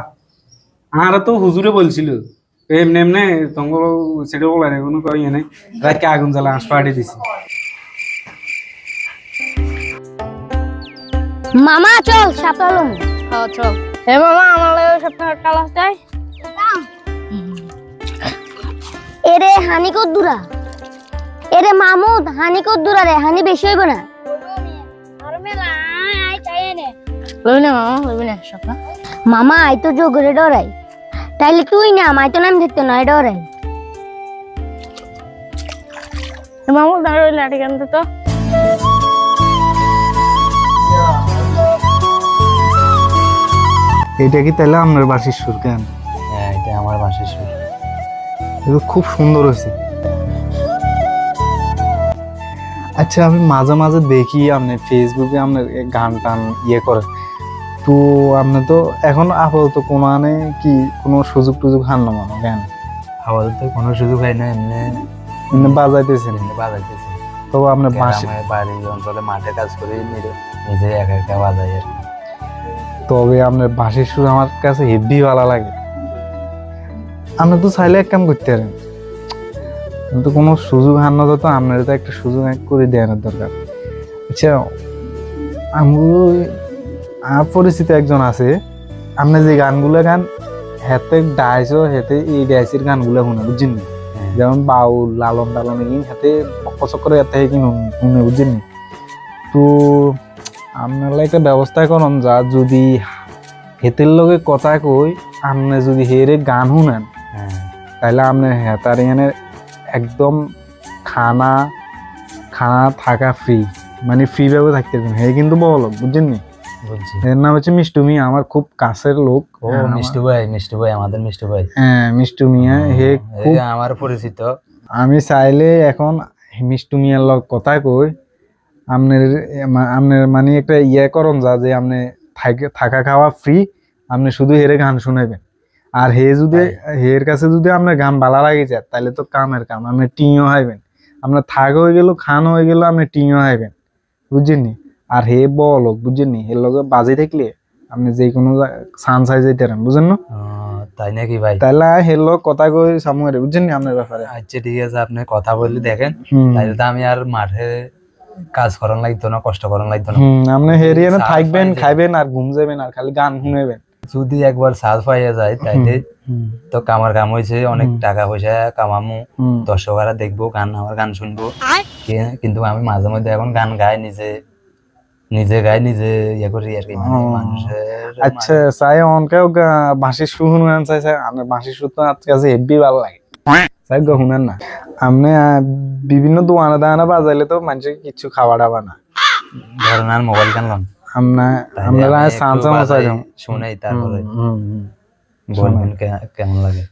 আর তো হুজুরে বলছিল এমনি এমনি তোমার সেটা বলা নেই কোনো কই এনে রাতকে আগুন জ্বালা আসপাড়ি দিছি মামা চল সাপলাম হ্যাঁ চল হে মামা আমার লাগে সপ্তাহ কালাস চাই এরে হানি কত দূরা এরে মামুদ হানি কত দূরা রে হানি বেশি হইব না লই না মামা লইবি না সপ্তাহ মামা আই তো জোগরে ডরাই তাইলে তুই না মাই তো নাম দেখতে নয় ডরাই মামু দাঁড়াই লাঠি কানতে তো এটা কি তাহলে আপনার বাসির সুর কেন হ্যাঁ এটা আমার বাসির সুর এটা খুব সুন্দর হয়েছে আচ্ছা আমি মাঝে মাঝে দেখি আপনি ফেসবুকে আপনার গান টান ইয়ে করে তো আপনি তো এখন আপাতত কোনো আনে কি কোনো সুযোগ টুযোগ হান না মানে গান আপাতত কোনো সুযোগ হয় না এমনি বাজাইতেছেন তবে আপনার বাড়ি অঞ্চলে মাঠে কাজ করে নিজে একা একা বাজাই আর তবে আপনার বাঁশির সুর আমার কাছে হেভি ভালো লাগে আপনি তো চাইলে এক কাম করতে পারেন কিন্তু কোনো সুযোগ হান্ন তো আপনার তো একটা সুযোগ করে দেওয়ার দরকার আচ্ছা আমার পরিচিত একজন আছে আপনি যে গানগুলো গান হেতে ডাইসও হেতে এই ডাইসের গানগুলো শুনে বুঝছেন না যেমন বাউল লালন টালন এই হাতে চক্কর এতে শুনে বুঝছেন না তো আপনারা একটা ব্যবস্থা করুন যা যদি হেতের লগে কথা কই আপনি যদি হেরে গান শুনেন তাহলে আপনি হেতার এখানে একদম খানা থাকা ফ্রি মানে ফ্রি ভাবে থাকতে পারবেন হে কিন্তু বড় লোক বুঝছেন নি এর নাম হচ্ছে মিষ্টু মিয়া আমার খুব কাছের লোক ও মিষ্টু ভাই আমাদের মিষ্টু ভাই হ্যাঁ মিষ্টু মিয়া হে খুব আমার পরিচিত আমি চাইলে এখন মিষ্টু মিয়ার লগ কথা কই আপনার মানে একটা ইয়ে করুন যা যে আপনি থাকা খাওয়া ফ্রি আপনি শুধু হেরে গান শুনাইবেন আর হে যদি হের কাছে যদি আপনার গান ভালো লাগে যায় তাহলে তো কামের কাম আপনি টিংও হাইবেন আপনার থাক হয়ে গেল খান হয়ে গেল আপনি টিংও হাইবেন বুঝছেন নি আর হে বলো বুঝছেন নি এর লগে বাজে থাকলে আপনি যে কোনো সান সাইজ যেতে পারেন বুঝেন না তাই নাকি ভাই তাহলে হের লোক কথা কই সামুরে বুঝছেন নি আপনার ব্যাপারে আচ্ছা ঠিক আছে আপনি কথা বললে দেখেন তাইলে তো আমি আর মাঠে কাজ করার লাগতো না কষ্ট করার লাগতো না আপনি হেরিয়ানে থাকবেন খাইবেন আর ঘুম যাবেন আর খালি গান শুনবেন যদি একবার সাজ পাইয়া যায় তাইলে তো কামার কাম হয়েছে অনেক টাকা পয়সা কামামু দর্শকরা দেখবো গান আমার গান শুনবো কিন্তু আমি মাঝে মধ্যে এখন গান গাই নিজে গাই নিজে ইয়ে করি আর কি মানুষের আচ্ছা চাই অনকেও বাঁশির সুর শুনেন চাই আমার বাঁশির সুর তো আজকে কাছে হেভি ভালো লাগে চাই গো শুনেন না আপনি বিভিন্ন দোকানে দানা বাজাইলে তো মানুষের কিছু খাওয়া দাওয়া না ধরেন আর মোবাইল কিনলাম আপনারা সাঁচা মশাই শুনেই তারপরে বলবেন কেমন লাগে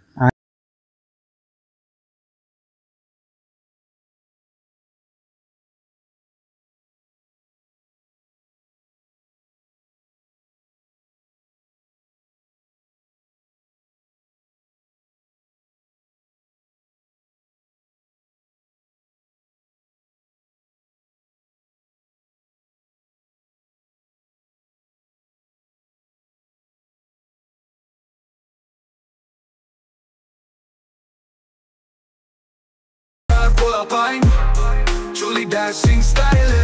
Julie dashing style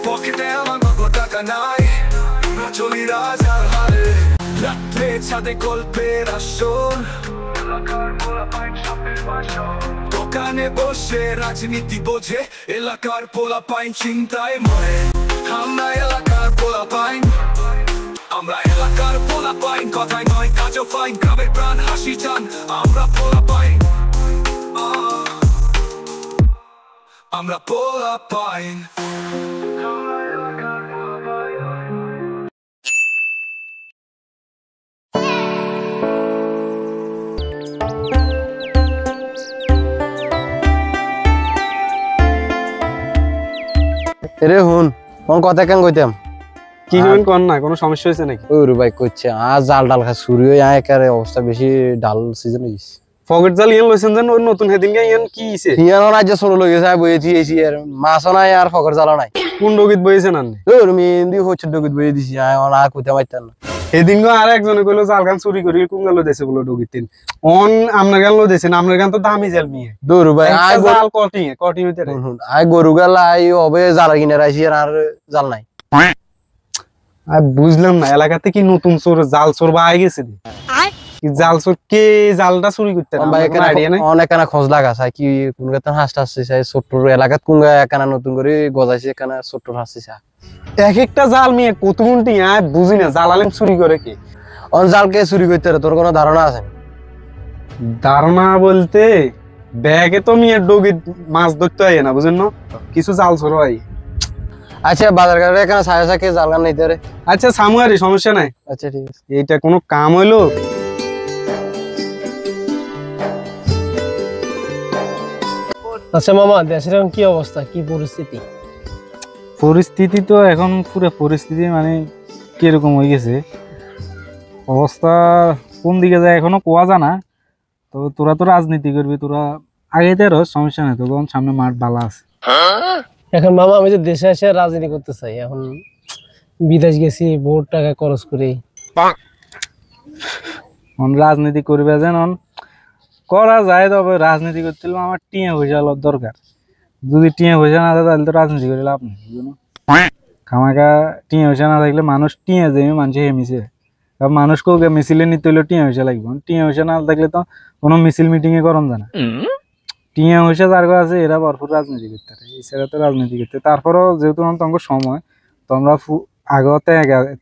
pocket আমার মতো টাকা নাই চলি রাজার হালে রাতে ছাদে গল্পের আসর, দোকানে বসে রাজনীতি বোঝে, এলাকার পোলাপাইন চিন্তায় মরে। আমরা এলাকার পোলাপাইন, আমরা এলাকার পোলাপাইন, কথায় নয় কাজও ফাইন, গ্রামের প্রাণ হাসি চান আমরা পোলাপাইন, আমরা পোলাপাইন। রে হুন কোন কথা কেন কইতাম কি হইন কোন না কোনো সমস্যা হইছে নাকি? ওরে ভাই কইছে আজ জাল ডাল খা শুরু হই আয় কারে অবস্থা বেশি ডাল সিজন হইছে। পকেট জাল ইয়ান লইছেন দেন ওই নতুন হেদিন গে ইয়ান কি হইছে? ইয়ান রাজ্য সরো লই গেছে বইছি এসি আর মাছ নাই আর পকেট জাল নাই। কোন ডগিত বইছে না? ওরে মেন্দি হচ্ছে ডগিত বই দিছি আয় আর কইতে পাইতাম না। হেদিন গো আর একজনে কইলো জাল গান চুরি করি কুঙ্গালো দেছে বলে ডগিতিন অন আমনা গান লো দেছেন আমনার গান তো দামি জাল মিয়ে দূর ভাই আয় জাল কটি হইতে রে আয় গরু গাল আই হবে জাল কিনে রাইছি আর জাল নাই। আই বুঝলাম না এলাকাতে কি নতুন চোর জাল চোর বা আই গেছে কি জাল চোর কে জালটা চুরি করতে না ভাই এখানে আইডিয়া নাই অনেক কানা খোঁজ লাগা চাই কি কোন গাতে হাসটা আসছে চাই ছোট্টর এলাকাত কোন কানা নতুন করে গজাইছে কানা ছোট্টর হাসছে চাই এক একটা জাল মিয়ে কত গুনটি আই বুঝি না জাল আলেম চুরি করে কি অন জাল কে চুরি করতে রে তোর কোনো ধারণা আছে? ধারণা বলতে ব্যাগে তো মিয়ে ডগিত মাছ ধরতে হয় না বুঝেন না কিছু জাল চোর হয়। আচ্ছা বাজার ঘাটে এখানে ছায়া ছাকে জাল গান নিতে রে। আচ্ছা সামুয়ারি সমস্যা নাই। আচ্ছা ঠিক আছে এইটা কোনো কাম হইলো? আচ্ছা মামা দেশের এখন কি অবস্থা কি পরিস্থিতি? পরিস্থিতি তো এখন পুরো পরিস্থিতি মানে কিরকম হয়ে গেছে অবস্থা কোন দিকে যায় এখনো কোয়া জানা। তো তোরা তো রাজনীতি করবি তোরা আগেতে আরো সমস্যা নেই তখন সামনে মাঠ বালা আছে। এখন মামা আমি যে দেশে এসে রাজনীতি করতে চাই এখন বিদেশ গেছি বহুত টাকা খরচ করে রাজনীতি করবে যেন করা যায় তবে রাজনীতি করতে হলে আমার টিয়া পয়সা দরকার। যদি টিয়া পয়সা না থাকে তাহলে তো রাজনীতি করে লাভ নেই বুঝলো খামাকা টিয়া পয়সা না থাকলে মানুষ টিয়া যাবে মানুষ হেমিছে মানুষ কাউকে মিছিলে নিতে হলে টিয়া পয়সা লাগবে টিয়া পয়সা না থাকলে তো কোনো মিছিল মিটিং এ করন জানা টিয়া পয়সা যার কাছে আছে এরা ভরপুর রাজনীতি করতে পারে এছাড়া তো রাজনীতি করতে তারপরেও যেহেতু তোমার সময় তোমরা আগেও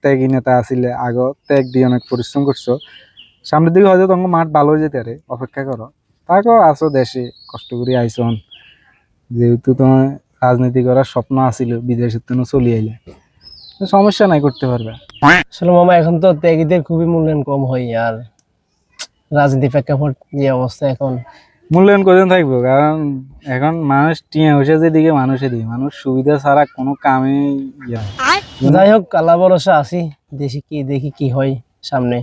ত্যাগী নেতা আসলে আগেও ত্যাগ দিয়ে অনেক পরিশ্রম করছো সামনের দিকে হয়তো তোমার মাঠ ভালো হয়ে যেতে পারে অপেক্ষা করো তাকেও আসো দেশে কষ্ট করে আইসন যেহেতু তোমার রাজনীতি করার স্বপ্ন আসিল বিদেশের জন্য চলে আইলে সমস্যা নাই করতে পারবে। আসলে মামা এখন তো ত্যাগীদের খুবই মূল্যায়ন কম হয় আর রাজনীতি প্রেক্ষাপট যে অবস্থা এখন মূল্যায়ন কজন থাকবো কারণ এখন মানুষ টিয়া হয়েছে যেদিকে মানুষের দিকে মানুষ সুবিধা ছাড়া কোনো কামে যাই হোক আল্লাহ ভরসা আছি দেখি কি হয় সামনে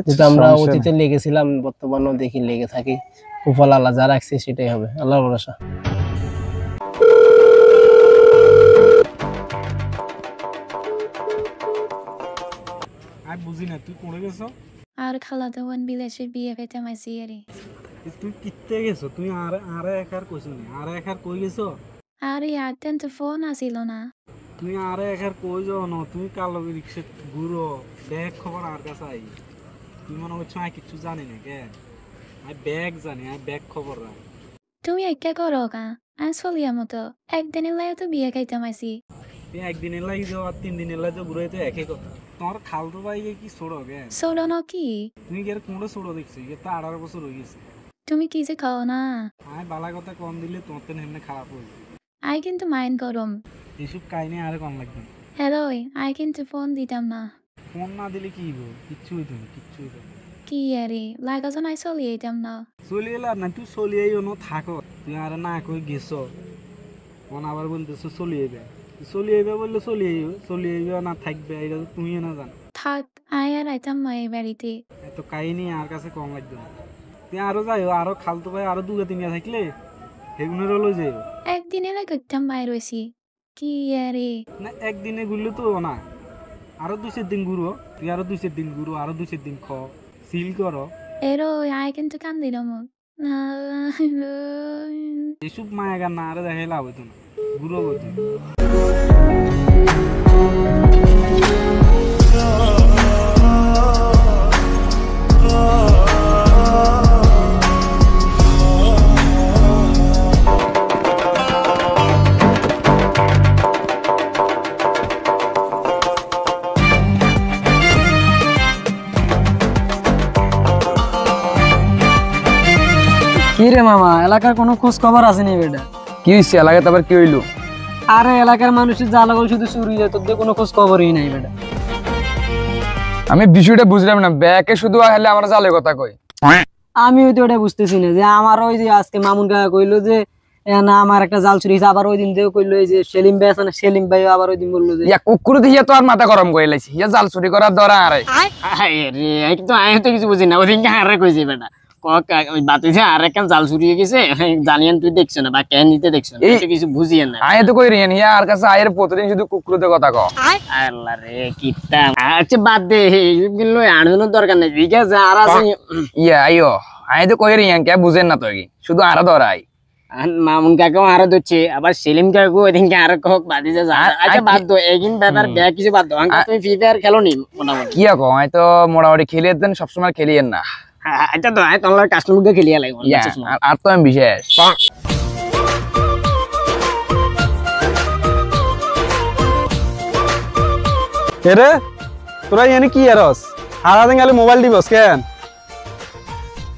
যেটা আমরা অতীতে লেগেছিলাম বর্তমানেও দেখি লেগে থাকি কুফল আল্লাহ যা রাখছে সেটাই হবে আল্লাহ ভরসা। বুঝি না তুই কোনে গেছো? আর খালাদাওয়ান বিলেশের বিয়ে পেতে মাইছি আরে তুই কিত্তে গেছো? তুই আর একার কইছ নি আর একার কই গেছো? আরে আতেন তো ফোন আসিল না তুই আর একার কই যাও না তুই কালো রিকশা ঘুরো ব্যাগ খবর আর কাছে আই তুই মনে হচ্ছে আমি কিছু জানি না কে আমি ব্যাগ জানি আমি ব্যাগ খবর রাখ তুমি একা করো কা আসলে মতো একদিনের লাই তো বিয়ে খাইতে মাইছি তুই একদিনের লাই যাও আর 3 দিনের লাই তো ঘুরে তো একই কথা তোর খালতো ভাই কি ছোড়ো কে ছোড়ো না কি তুই কি আর কোন ছোড়ো দেখছিস কি তো 18 বছর হয়ে গেছে তুমি কি যে খাও না আমি বালা কথা কম দিলে তোর তো এমনি খারাপ হয়ে আই কিন্তু মাইন্ড করম এসব কাহিনী আর কম লাগবে হ্যালো আই কিন্তু ফোন দিতাম না ফোন না দিলে কি হইব কিচ্ছু হইতো না কিচ্ছু হইতো কি আরে লাগাজন আই চলি আইতাম না চলি এলাম না তুই চলি আইও না থাকো তুই আর না কই গেছো মন আবার বলতেছো চলি আইবে চলি আইবে বললে চলি আইবে না থাকবে এটা তো তুমিও না জানো থাক আই আর আইতাম না এই বাড়িতে এত কাহিনী আর কাছে কম লাগবে না তুই আরো যাইও আরো খালতো ভাই আরো 2-3 থাকলে হেগুনেরও লই যাইও একদিনে লাগাইতাম বাইর হইছি কি আরে না একদিনে ঘুরলে তো না আরো 2-4 দিন ঘুরো তুই আরো 2-4 দিন ঘুরো আরো 2-4 দিন খাও সিল করো এরো আই কিন্তু কান দিলাম এসব মায়া গান না আরে দেখাই লাভ হইতো না ঘুরো বলতে কি রে মামা, এলাকার কোনো খোঁজ খবর আসেনি বেটা? কি হইছে এলাকাতে আবার কি হইলো? আরে এলাকার মানুষের যা লাগল শুধু চুরি যায়, তোদের কোনো খোঁজ খবরই নাই বেটা। আমি বিষয়টা বুঝলাম না, ব্যাকে শুধু আহলে আমার জালে কথা কই। আমিও তো ওটা বুঝতেছি না, যে আমার ওই যে আজকে মামুন কাকা কইলো যে না আমার একটা জাল চুরি হয়েছে, আবার ওই দিন দেও কইলো এই যে সেলিম ভাই আছে না, সেলিম ভাই আবার ওই দিন বললো যে কুকুর দিয়ে তো আর মাথা গরম করে লাইছি, ইয়া জাল চুরি করার দরা আরে। রে কিন্তু আমি তো কিছু বুঝি না, ওদিনকে হারে কইছি বেটা ওই বাতিছে আর একটা জাল চুরি হয়ে গেছে, জানিয়েন তুই দেখছো না বা কেন নিতে দেখছো না, কিছু বুঝিয়েন না। আয় তো কই রিয়েন ইয়া আর কাছে আয়ের প্রতিদিন শুধু কুকুরতে কথা কও। আল্লাহ রে কিটা, আচ্ছা বাদ দে, এগুলো আনানোর দরকার নাই, ঠিক আছে? আর আছে ইয়া আইও, আয় তো কই রিয়েন কে বুঝেন না তো কি, শুধু আরা ধরাই। মামুন কাকাও আরো ধরছে, আবার সেলিম কাকু ওইদিনকে আরো কক বাদিছে। আচ্ছা বাদ দো, এগিন ব্যাপার ব্যাগ কিছু বাদ দো। তুমি ফ্রি ফায়ার খেলো নি মোটামুটি? কি কো, আয় তো মোটামুটি খেলিয়ে দেন, সবসময় খেলিয়েন না। আচ্ছা তো আয় তোমার কাস্টমারকে খেলিয়া লাগবে, আর তো আমি বিশেষ এরে তোরা এনে কি এরস সারাদিন খালি মোবাইল দিবস কেন?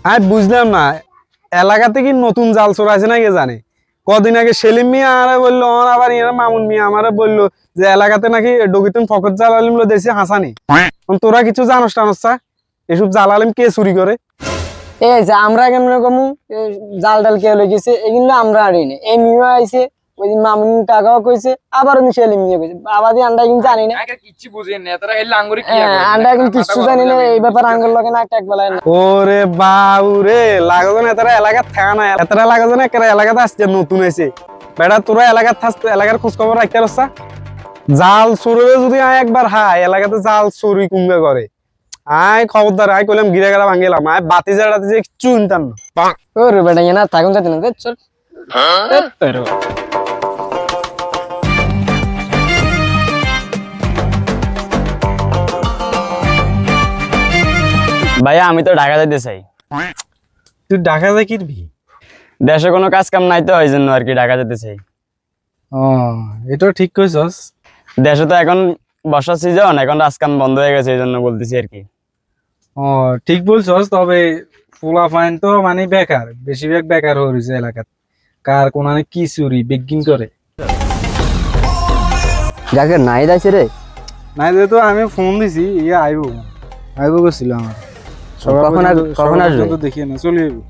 আমি বুঝলাম না, এলাকাতে কি নতুন জাল চোর আছে না কে জানে? কদিন আগে সেলিম মিয়া আরে বললো, আবার মামুন মিয়া আমারে বললো যে এলাকাতে নাকি ডকিতুন ফকর জাল আলিম লো দেশে হাসানি। তোরা কিছু জানোস টানোস? এসব জাল আলিম কে চুরি করে? এই যে আমরা কেমন কমু জাল ডাল কে লই গেছে, এগুলো আমরা আড়িনি। এই মিয়া আইছে, ওই দিন মামুন টাকাও কইছে, আবার উনি সেলিম নিয়ে কইছে। বাবাদি আন্ডা কিন্তু জানি না, আগে কিচ্ছু বুঝেন না, তারা হেল আঙ্গুরি কি আন্ডা কিন্তু কিচ্ছু জানি না, এই ব্যাপার আঙ্গুর লগে না একটা একবেলা না। ওরে বাউরে, লাগতো না এতারা এলাকার থাকা না, এতারা লাগতো না একেবারে এলাকাতে আসছে নতুন হয়েছে বেটা। তোরা এলাকার থাকতে এলাকার খোঁজ খবর রাখতে পারছা? জাল চুরি যদি আয় একবার হাই এলাকাতে জাল চুরি কুম্বে করে, আয় খবরদার, আয় কইলাম গিরা গেলা ভাঙিলাম, আয় বাতি জাড়াতে যে কিচ্ছু ইনতাম না। ওরে বেটা না থাকুন যাতে না চল। ভাইয়া আমি তো ঢাকা যাইতে চাই। তুই ঢাকা যাই কিনবি? দেশে কোনো কাজ কাম নাই তো, ওই জন্য আর কি ঢাকা যেতে চাই। ও এটাও ঠিক কইছস। দেশে তো এখন বর্ষার সিজন, এখন কাজ কাম বন্ধ হয়ে গেছে, এই জন্য বলতেছি আর কি। ও ঠিক বলছস, তবে ফুলা ফাইন তো মানে বেকার, বেশিরভাগ বেকার হয়ে রয়েছে এলাকাত। কার কোন কি চুরি বেগিন করে যাকে নাই যাইছে রে, নাই দে তো আমি ফোন দিছি, ইয়ে আইবো আইবো গেছিল আমার। কখন আসবে দেখি না, চলে যাবো।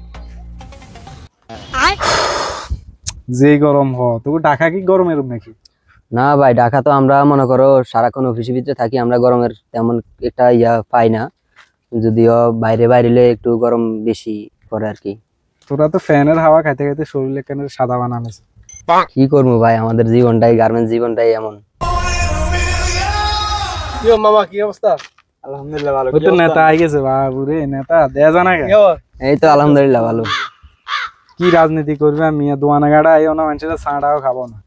যে গরম হ, তোকে ঢাকা কি গরম এরকম নাকি? না ভাই, ঢাকা তো আমরা মনে করো সারাক্ষণ অফিসের ভিতরে থাকি, আমরা গরমের তেমন একটা পাই না, যদিও বাইরে বাইরে একটু গরম বেশি পড়ে আর কি। তোরা তো ফ্যানের হাওয়া খাইতে খাইতে শরীরে কেন সাদা বানানো। কি করবো ভাই, আমাদের জীবনটাই গার্মেন্টস জীবনটাই এমন। মামা কি অবস্থা? আলহামদুলিল্লাহ ভালো। ওই তো নেতা আই গেছে বাবু রে, নেতা দেয়া জানা কে? এই তো আলহামদুলিল্লাহ ভালো। কি রাজনীতি করবে আমি, দোয়ানা গাড়া আইও না, মানুষের ছাড়াও খাবো না।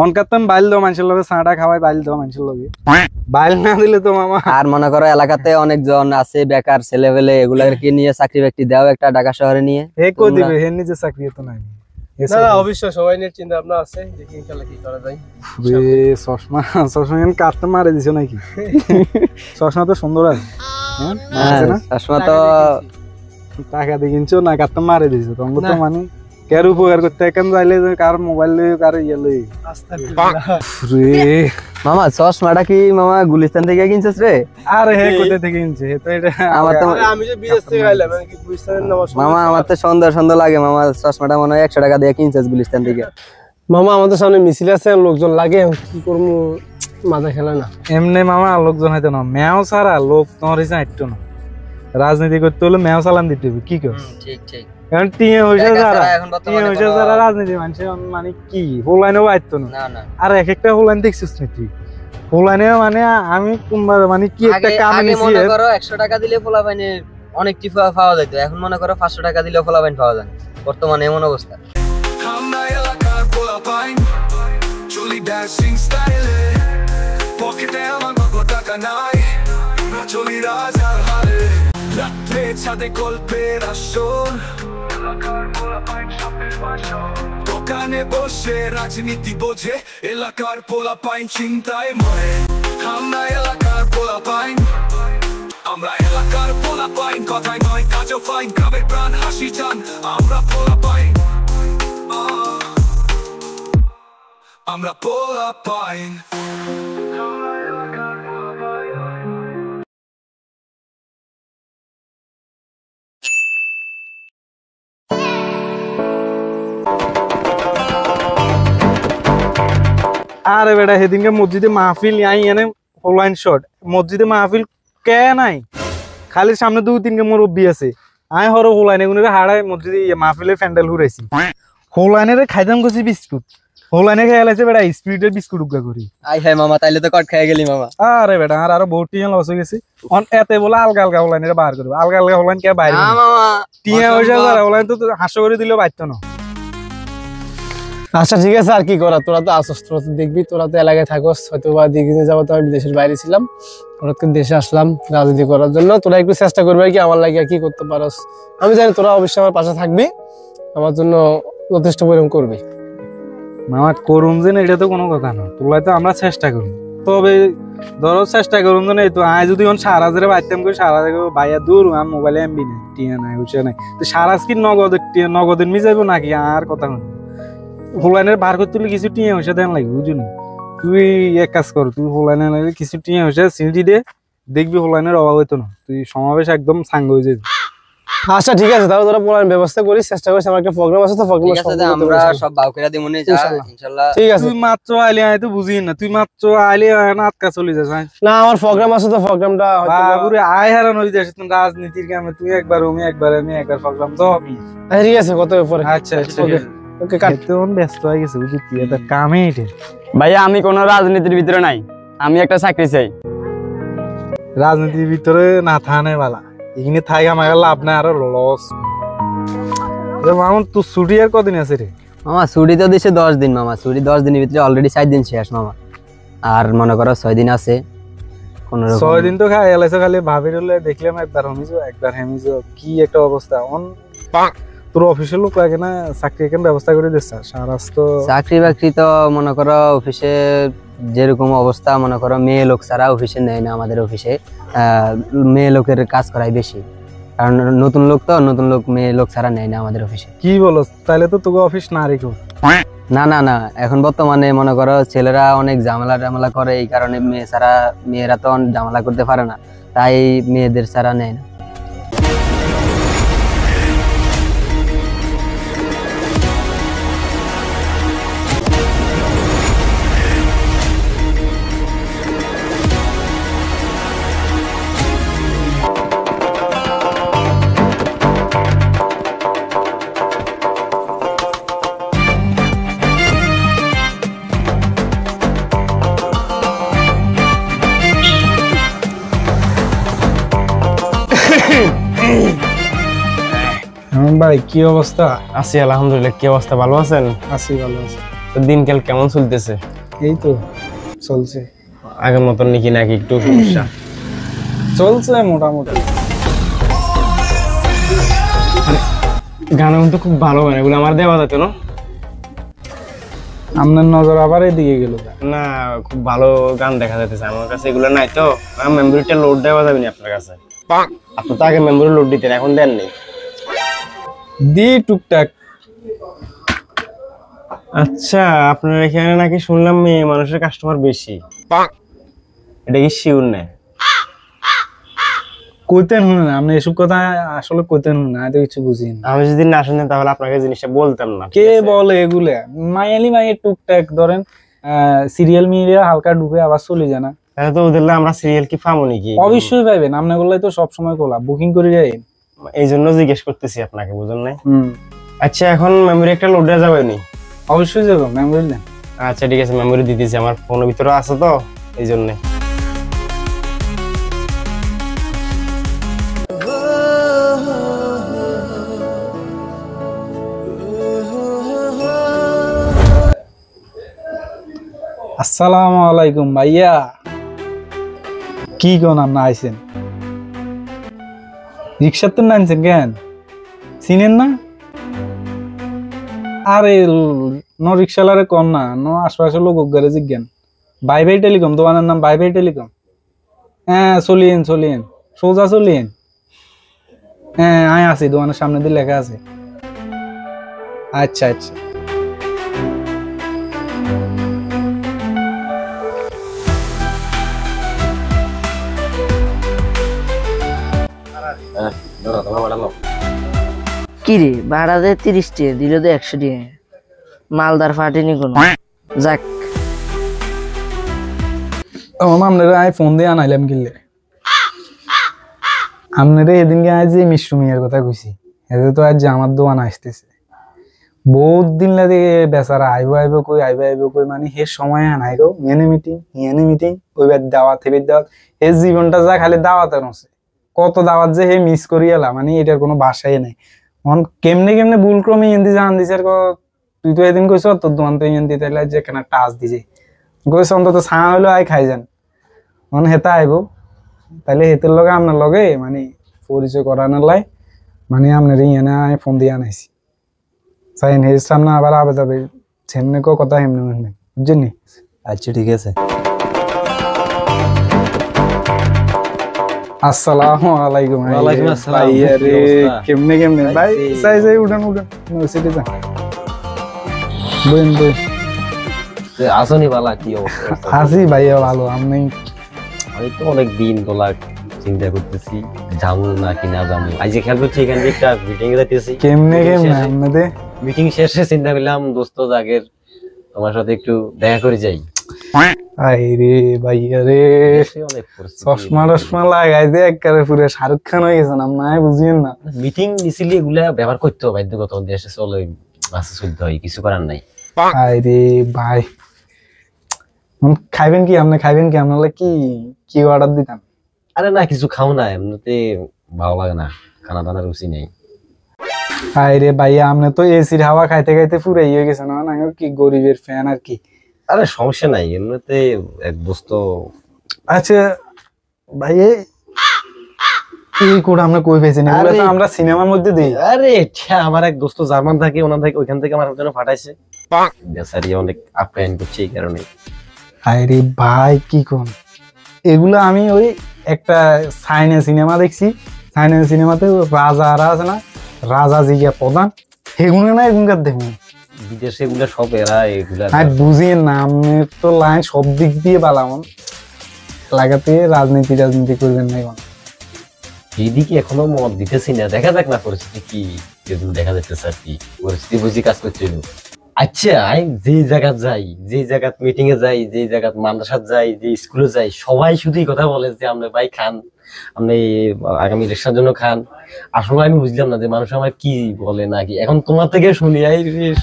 অনকাতম বাইল দাও মানুষের লগে, ছাড়া খাওয়াই বাইল দাও মানুষের লগে, বাইল না দিলে তো মামা। আর মনে করো এলাকাতে অনেকজন আছে বেকার ছেলে পেলে, এগুলাকে নিয়ে চাকরি বাকরি দাও একটা ঢাকা শহরে নিয়ে। হে কো দিবে, হে নিজে চাকরি তো নাই। না অবশ্য সবাই নিয়ে চিন্তা ভাবনা আছে, দেখি ইনশাআল্লাহ কি করা যায়। রে চশমা কাটতে মারে দিছো নাকি? চশমা তো সুন্দর আছে, হ্যাঁ চশমা তো টাকা দিয়ে কিনছো না, কাটতে মারে দিছো তোমাকে তো মানে কার উপকার করতে কেন যাইলে কার মোবাইল লই কার ইয়ে লই। রে মামা চশমাটা কি মামা গুলিস্তান থেকে কিনছিস রে? আরে হে কোথা থেকে কিনছে? হে তো এটা আমার তো আমি যে বিদেশ থেকে আইলাম, মানে কি গুলিস্তানের নাম? মামা আমার তো সুন্দর সুন্দর লাগে মামা, চশমাটা মনে হয় 100 টাকা দিয়ে কিনছিস গুলিস্তান থেকে। মামা আমাদের সামনে মিছিল আছে, লোকজন লাগে, কি করবো মাথা খেলে না। এমনি মামা লোকজন হয়তো না, মেয়াও ছাড়া লোক তোমার হিসাব একটু না। রাজনীতি করতে হলে মেয়াও চালান দিতে হবে, কি কর? ঠিক ঠিক। এখন টিয়ে হইছে যারা রাজনীতি মানুষ মানে কি হোলাইনেও আইতো না। আর এক একটা হোলাইন দেখছিস না তুই? হোলাইনে মানে আমি মানে কি একটা কাম নিছি, মনে করো 100 টাকা দিলে পোলাপাইনে অনেক টিফা পাওয়া যেত, এখন মনে করো 500 টাকা দিলে পোলাপাইন পাওয়া যায় বর্তমানে এমন অবস্থা। আমরা এলাকার পোলাপাইন চলি ড্যাশিং স্টাইলে, পকেটে আমার টাকা নাই, চলি রাজার হালে, রাত্রে ছাদে গল্পের আসর, দোকানে বসে রাজনীতি বোঝে, এলাকার পোলাপাইন চিন্তায় মরে। আমরা এলাকার পোলাপাইন আমরা এলাকার পোলা পাইন, কথাই নয় কাজও ফাইন, গ্রামের প্রাণ হাসি চান, আমরা পোলা পাইন, আমরা পোলা পাইন। আরে বেটা সেদিনকে মসজিদে মাহফিল আই এনে অনলাইন শট মসজিদে মাহফিল কে নাই, খালি সামনে 2-3 মুরব্বী আছে, আয় হরো হোলাইনে গুনে হাড়ায় মসজিদে মাহফিলের প্যান্ডেল ঘুরাইছি, হোলাইনের খাইতাম করছি বিস্কুট, হোলাইনে খেয়ে লাইছে বেটা স্পিরিটের বিস্কুট উগা করি। আই হ্যাঁ মামা, তাইলে তো কট খেয়ে গেলি মামা। আরে বেটা আর আরো বহুত টিয়া লস হয়ে গেছে, এতে বলে আলগা আলগা হোলাইনের বার করবে, আলগা আলগা হোলাইন কে বাইরে টিয়া হয়ে যাবে, হোলাইন তো হাস্য করে দিলেও বাইতো না। আচ্ছা ঠিক আছে, আর কি করা, তোরা তো আসস, তোরা তো দেখবি, তোরা তো এলাকায় থাকস, হয়তো বা দিকে যাবো, তো আমি দেশের বাইরে ছিলাম, হঠাৎ করে দেশে আসলাম রাজনীতি করার জন্য, তোরা একটু চেষ্টা করবি আর কি আমার লাগে কি করতে পারস, আমি জানি তোরা অবশ্যই আমার পাশে থাকবি, আমার জন্য যথেষ্ট পরিশ্রম করবি। মামা করুন যে এটা তো কোনো কথা না, তোলাই তো আমরা চেষ্টা করি, তবে ধরো চেষ্টা করুন তো নেই তো, আয় যদি সারা জেরে বাইতাম করে সারা বাইয়া দূর আমার মোবাইলে এমবি নেই, টিয়া নাই উঠছে নাই, তো সারা কি নগদের মি যাইব নাকি আর কথা শুনি, হোলাইনের বার করতে তুলে কিছু টিয়া হয়েছে দেন লাগবে বুঝুন, তুই এক কাজ কর, তুই হোলাইনের কিছু টিয়া হয়েছে সিলটি দে, দেখবি হোলাইনের অভাব হইতো না, তুই সমাবেশ একদম সাঙ্গ হয়ে যাবি। আচ্ছা ঠিক আছে, তাহলে তোরা পোলার ব্যবস্থা করিস, চেষ্টা করিস, আমার একটা প্রোগ্রাম আছে তো প্রোগ্রামে আমরা সব বাউকেরা দিমু নে, যা ইনশাআল্লাহ ঠিক আছে। তুই মাত্র আইলে আয় তো বুঝিস না, তুই মাত্র আইলে না আটকা চলে যাস না, আমার প্রোগ্রাম আছে তো প্রোগ্রামটা বাবুরে আয় হারান হয়ে যাস, তুমি রাজনীতির কামে তুই একবার আমি একবার প্রোগ্রাম তো হবে। ঠিক আছে, কত পরে। আচ্ছা ওকে ওকে, কাটতে ব্যস্ত হয়ে গেছে বুঝি, তুই এটা কামে এটা। ভাইয়া আমি কোনো রাজনীতির ভিতরে নাই, আমি একটা চাকরি চাই। রাজনীতির ভিতরে না থানে বালা, এখানে থাই আমার লাভ নাই, আরো লস। মামা তুই ছুটি আর কদিন আছে রে? মামা ছুটি তো দিছে 10 দিন মামা, ছুটি 10 দিনের ভিতরে অলরেডি 4 দিন শেষ মামা, আর মনে করো 6 দিন আছে। 6 দিন তো খাই এলাইছো, খালি ভাবির হলে দেখলাম একবার হমিছো একবার হেমিছো, কি একটা অবস্থা। তোর অফিসের লোক লাগে না চাকরি এখানে ব্যবস্থা করে দিচ্ছে? সারাস তো চাকরি বাকরি তো মনে করো অফিসে যেরকম অবস্থা, মনে করো মেয়ে লোক ছাড়া অফিসে নেয় না, আমাদের অফিসে মেয়ে লোকের কাজ করাই বেশি, কারণ নতুন লোক তো, নতুন লোক মেয়ে লোক ছাড়া নেয় না আমাদের অফিসে। কি বলো, তাহলে তো তোকে অফিস না রেখো? না না না, এখন বর্তমানে মনে করো ছেলেরা অনেক ঝামেলা করে, এই কারণে মেয়েরা তো ঝামেলা করতে পারে না, তাই মেয়েদের ছাড়া নেয় না। ভাই কি অবস্থা? আছি আলহামদুলিল্লাহ, কি অবস্থা, ভালো আছেন? আছি ভালো আছি। তো দিনকাল কেমন চলতেছে? এই তো চলছে, আগের মতন নাকি নাকি একটু সমস্যা? চলছে মোটামুটি। গানের মধ্যে খুব ভালো গান, এগুলো আমার দেওয়া যেত না? আপনার নজর আবার এদিকে গেল না, খুব ভালো গান দেখা যাইতেছে আমার কাছে, এগুলো নাই তো, মেমোরিটা লোড দেওয়া যাবে না আপনার কাছে? আপনি তো আগে মেমোরি লোড দিতেন, এখন দেন নেই? দি টুকটাক। আচ্ছা, আপনার এখানে নাকি শুনলাম মেয়ে মানুষের কাস্টমার বেশি, এটা কি শিওর না? কইতেন না আপনি এসব কথা, আসলে কইতেন না, তো কিছু বুঝি না। আমি যদি না শুনতেন তাহলে আপনাকে জিনিসটা বলতাম না। কে বলে এগুলা? মায়ালি মায়ের টুকটাক ধরেন সিরিয়াল মিলিয়ে হালকা ঢুকে আবার চলে যায় না? তাহলে তো ওদের আমরা সিরিয়াল কি পাবো নাকি? অবশ্যই পাইবেন, আপনার গুলাই তো সবসময় খোলা, বুকিং করে যাই, এই জন্য জিজ্ঞেস করতেছি আপনাকে, বুঝুন নাই? আচ্ছা, এখন মেমোরি একটা লোড দেওয়া যাবে নি? অবশ্যই যাবো, মেমোরি দেন। আচ্ছা ঠিক আছে, মেমোরি দিতেছি, আমার ফোনের ভিতরে আছে তো এই জন্য। আসসালামু আলাইকুম ভাইয়া, কি কোন আপনি আইছেন? রিক্সার তো নামছেন কেন, চিনেন না? আরে ন রিক্সালারে কম না, ন আশপাশের লোক গাড়ি জিজ্ঞান। বাই বাই টেলিকম, দোকানের নাম বাই বাই টেলিকম। হ্যাঁ চলিয়েন চলিয়েন, সোজা চলিয়েন। হ্যাঁ আমি আছি, দোকানের সামনে দিয়ে লেখা আছে। আচ্ছা আচ্ছা কি রে ভাড়া দে 30 টাকা, দিল তো 100 টাকা, মালদার ফাটেনি কোনো। যাক আপনারা আমি ফোন দিয়ে আনাইলাম কিনলে আপনারা এদিনকে আজ যে মিশ্র মিয়ার কথা কইছি, এতে তো আজ আমার দোকান আসতেছে বহুত দিন লাগে বেচারা আইব কই মানে হে সময় আনাই গো ইয়ানে মিটিং ওইবার দাওয়াত হেবির দাওয়াত হে জীবনটা যা খালি দাওয়াতের আছে। কত দাওয়াত যে হে মিস করি এলা, মানে এটার কোনো বাসাই নাই। কেমনে ভুল ক্রমে ইন্দি জান দিছে, তুই তো এদিন কইছ তোর দোকান তো ইন্দি তাইলে যে কেন টাচ দিছে কইছ অন্তত ছা হইলো আই খাই যান। হেতা আইব তাইলে হেতের লগে আপনার লগে মানে পরিচয় করানোর লাই মানে আপনার ইয়ানে আমি ফোন দিয়ে আনাইছি। চাইন হের সামনে আবার আবে যাবে সেমনে কো কথা হেমনে বুঝছেন নি? আচ্ছা ঠিক আছে। আসসালামু আলাইকুম। ওয়ালাইকুম আসসালাম। ভাই আরে কেমনে ভাই যাই উঠান সিটি যা বইন আসনি বালা কি অবস্থা? হাসি ভাইয়া ভালো। আমি তো অনেক দিন তোলা চিন্তা করতেছি যাবো নাকি না যাবো। আজকে খেলবো ঠিক আছে, একটা মিটিং এ যাইতেছি। কেমনে আপনাদের মিটিং শেষে চিন্তা করলাম দোস্ত জাগের তোমার সাথে একটু দেখা করে যাই। আইরে ভাইয়া রে চশমা লাগাই দে একেবারে পুরো শাহরুখ খান হয়ে গেছেন আপনার, বুঝিয়েন না। মিটিং মিছিলে এগুলা ব্যবহার করতে হবে বাধ্যগত, দেশে চলে বাসে চলতে হয়, কিছু করার নাই। আইরে ভাই খাইবেন কি আপনি? খাইবেন কি আপনার কি অর্ডার দিতাম? আরে না কিছু খাও না, এমনিতে ভালো লাগে না, খানা দানার রুচি নেই। আরে ভাইয়া আপনি তো এসির হাওয়া খাইতে খাইতে পুরো হয়ে গেছে না, কি গরিবের ফ্যান আর কি। আরে সমস্যা নাই, এমনিতে এক দোস্ত। আচ্ছা ভাই এই কোড আমরা কই পেয়েছেন? এগুলো তো আমরা সিনেমার মধ্যে দেই। আরে আমার এক দোস্ত জার্মান থাকে, ওখান থেকে ওইখান থেকে আমার জন্য পাঠাইছে। বেচারি অনেক আপ্যায়ন করছে এই কারণে। আরে ভাই কি কোন এগুলা? আমি ওই একটা চাইনা সিনেমা দেখছি, চাইনা সিনেমাতে রাজারা আছে না, রাজা জিগা প্রধান, সেগুলো না এগুনকার দেখুন বিদেশে এগুলা সব এরা এগুলা বুঝিয়ে না। আমি তো লাইন সব দিক দিয়ে পালাম লাগাতে রাজনীতি করবেন না। এখন এইদিকে এখনো মত দিতেছি না, দেখা যাক না পরিস্থিতি কি দেখা যাচ্ছে আর কি, পরিস্থিতি বুঝি কাজ করছে। আচ্ছা যে জায়গা যাই, যে জায়গা মিটিং এ যাই, যে জায়গা মাদ্রাসা যাই, যে স্কুলে যাই, সবাই শুধু কথা বলে যে আমরা ভাই খান, আপনি আগামী ইলেকশনের জন্য খান। আসলে আমি বুঝলাম না যে মানুষ আমার কি বলে নাকি। এখন তোমার থেকে শুনি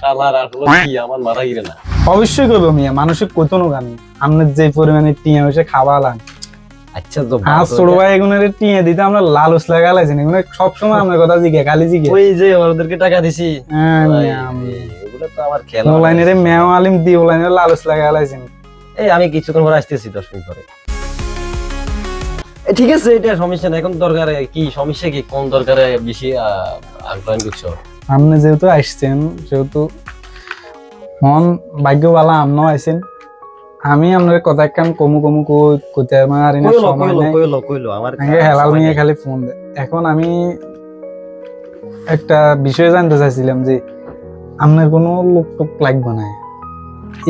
শালার আসলে কি আমার মাথা গিরে না। অবশ্যই করবো মিয়া, মানুষের কতনো গান আপনার যে পরিমাণে টিয়া হয়েছে খাওয়া লান। আচ্ছা ছোট ভাই এগুলো টিয়া দিতে আমরা লালচ লাগালাইছেন, এগুলো সবসময় আমার কথা জিজ্ঞে খালি জিজ্ঞে ওই যে ওদেরকে টাকা দিছি আমি কিছুক্ষণ পরে আসতেছি, 10 মিনিট পরে। ঠিক আছে এটা সমস্যা না, এখন দরকার কি সমস্যা কি, কোন দরকারে বেশি আগ্রহ করছো? আপনি যেহেতু আসছেন সেহেতু মন ভাগ্যবালা আপনিও আইছেন। আমি আপনার কথা একখান কমু কইতে হেলাল নিয়ে খালি ফোন দেয়। এখন আমি একটা বিষয় জানতে চাইছিলাম যে আপনার কোনো লোক টোক লাগবে না।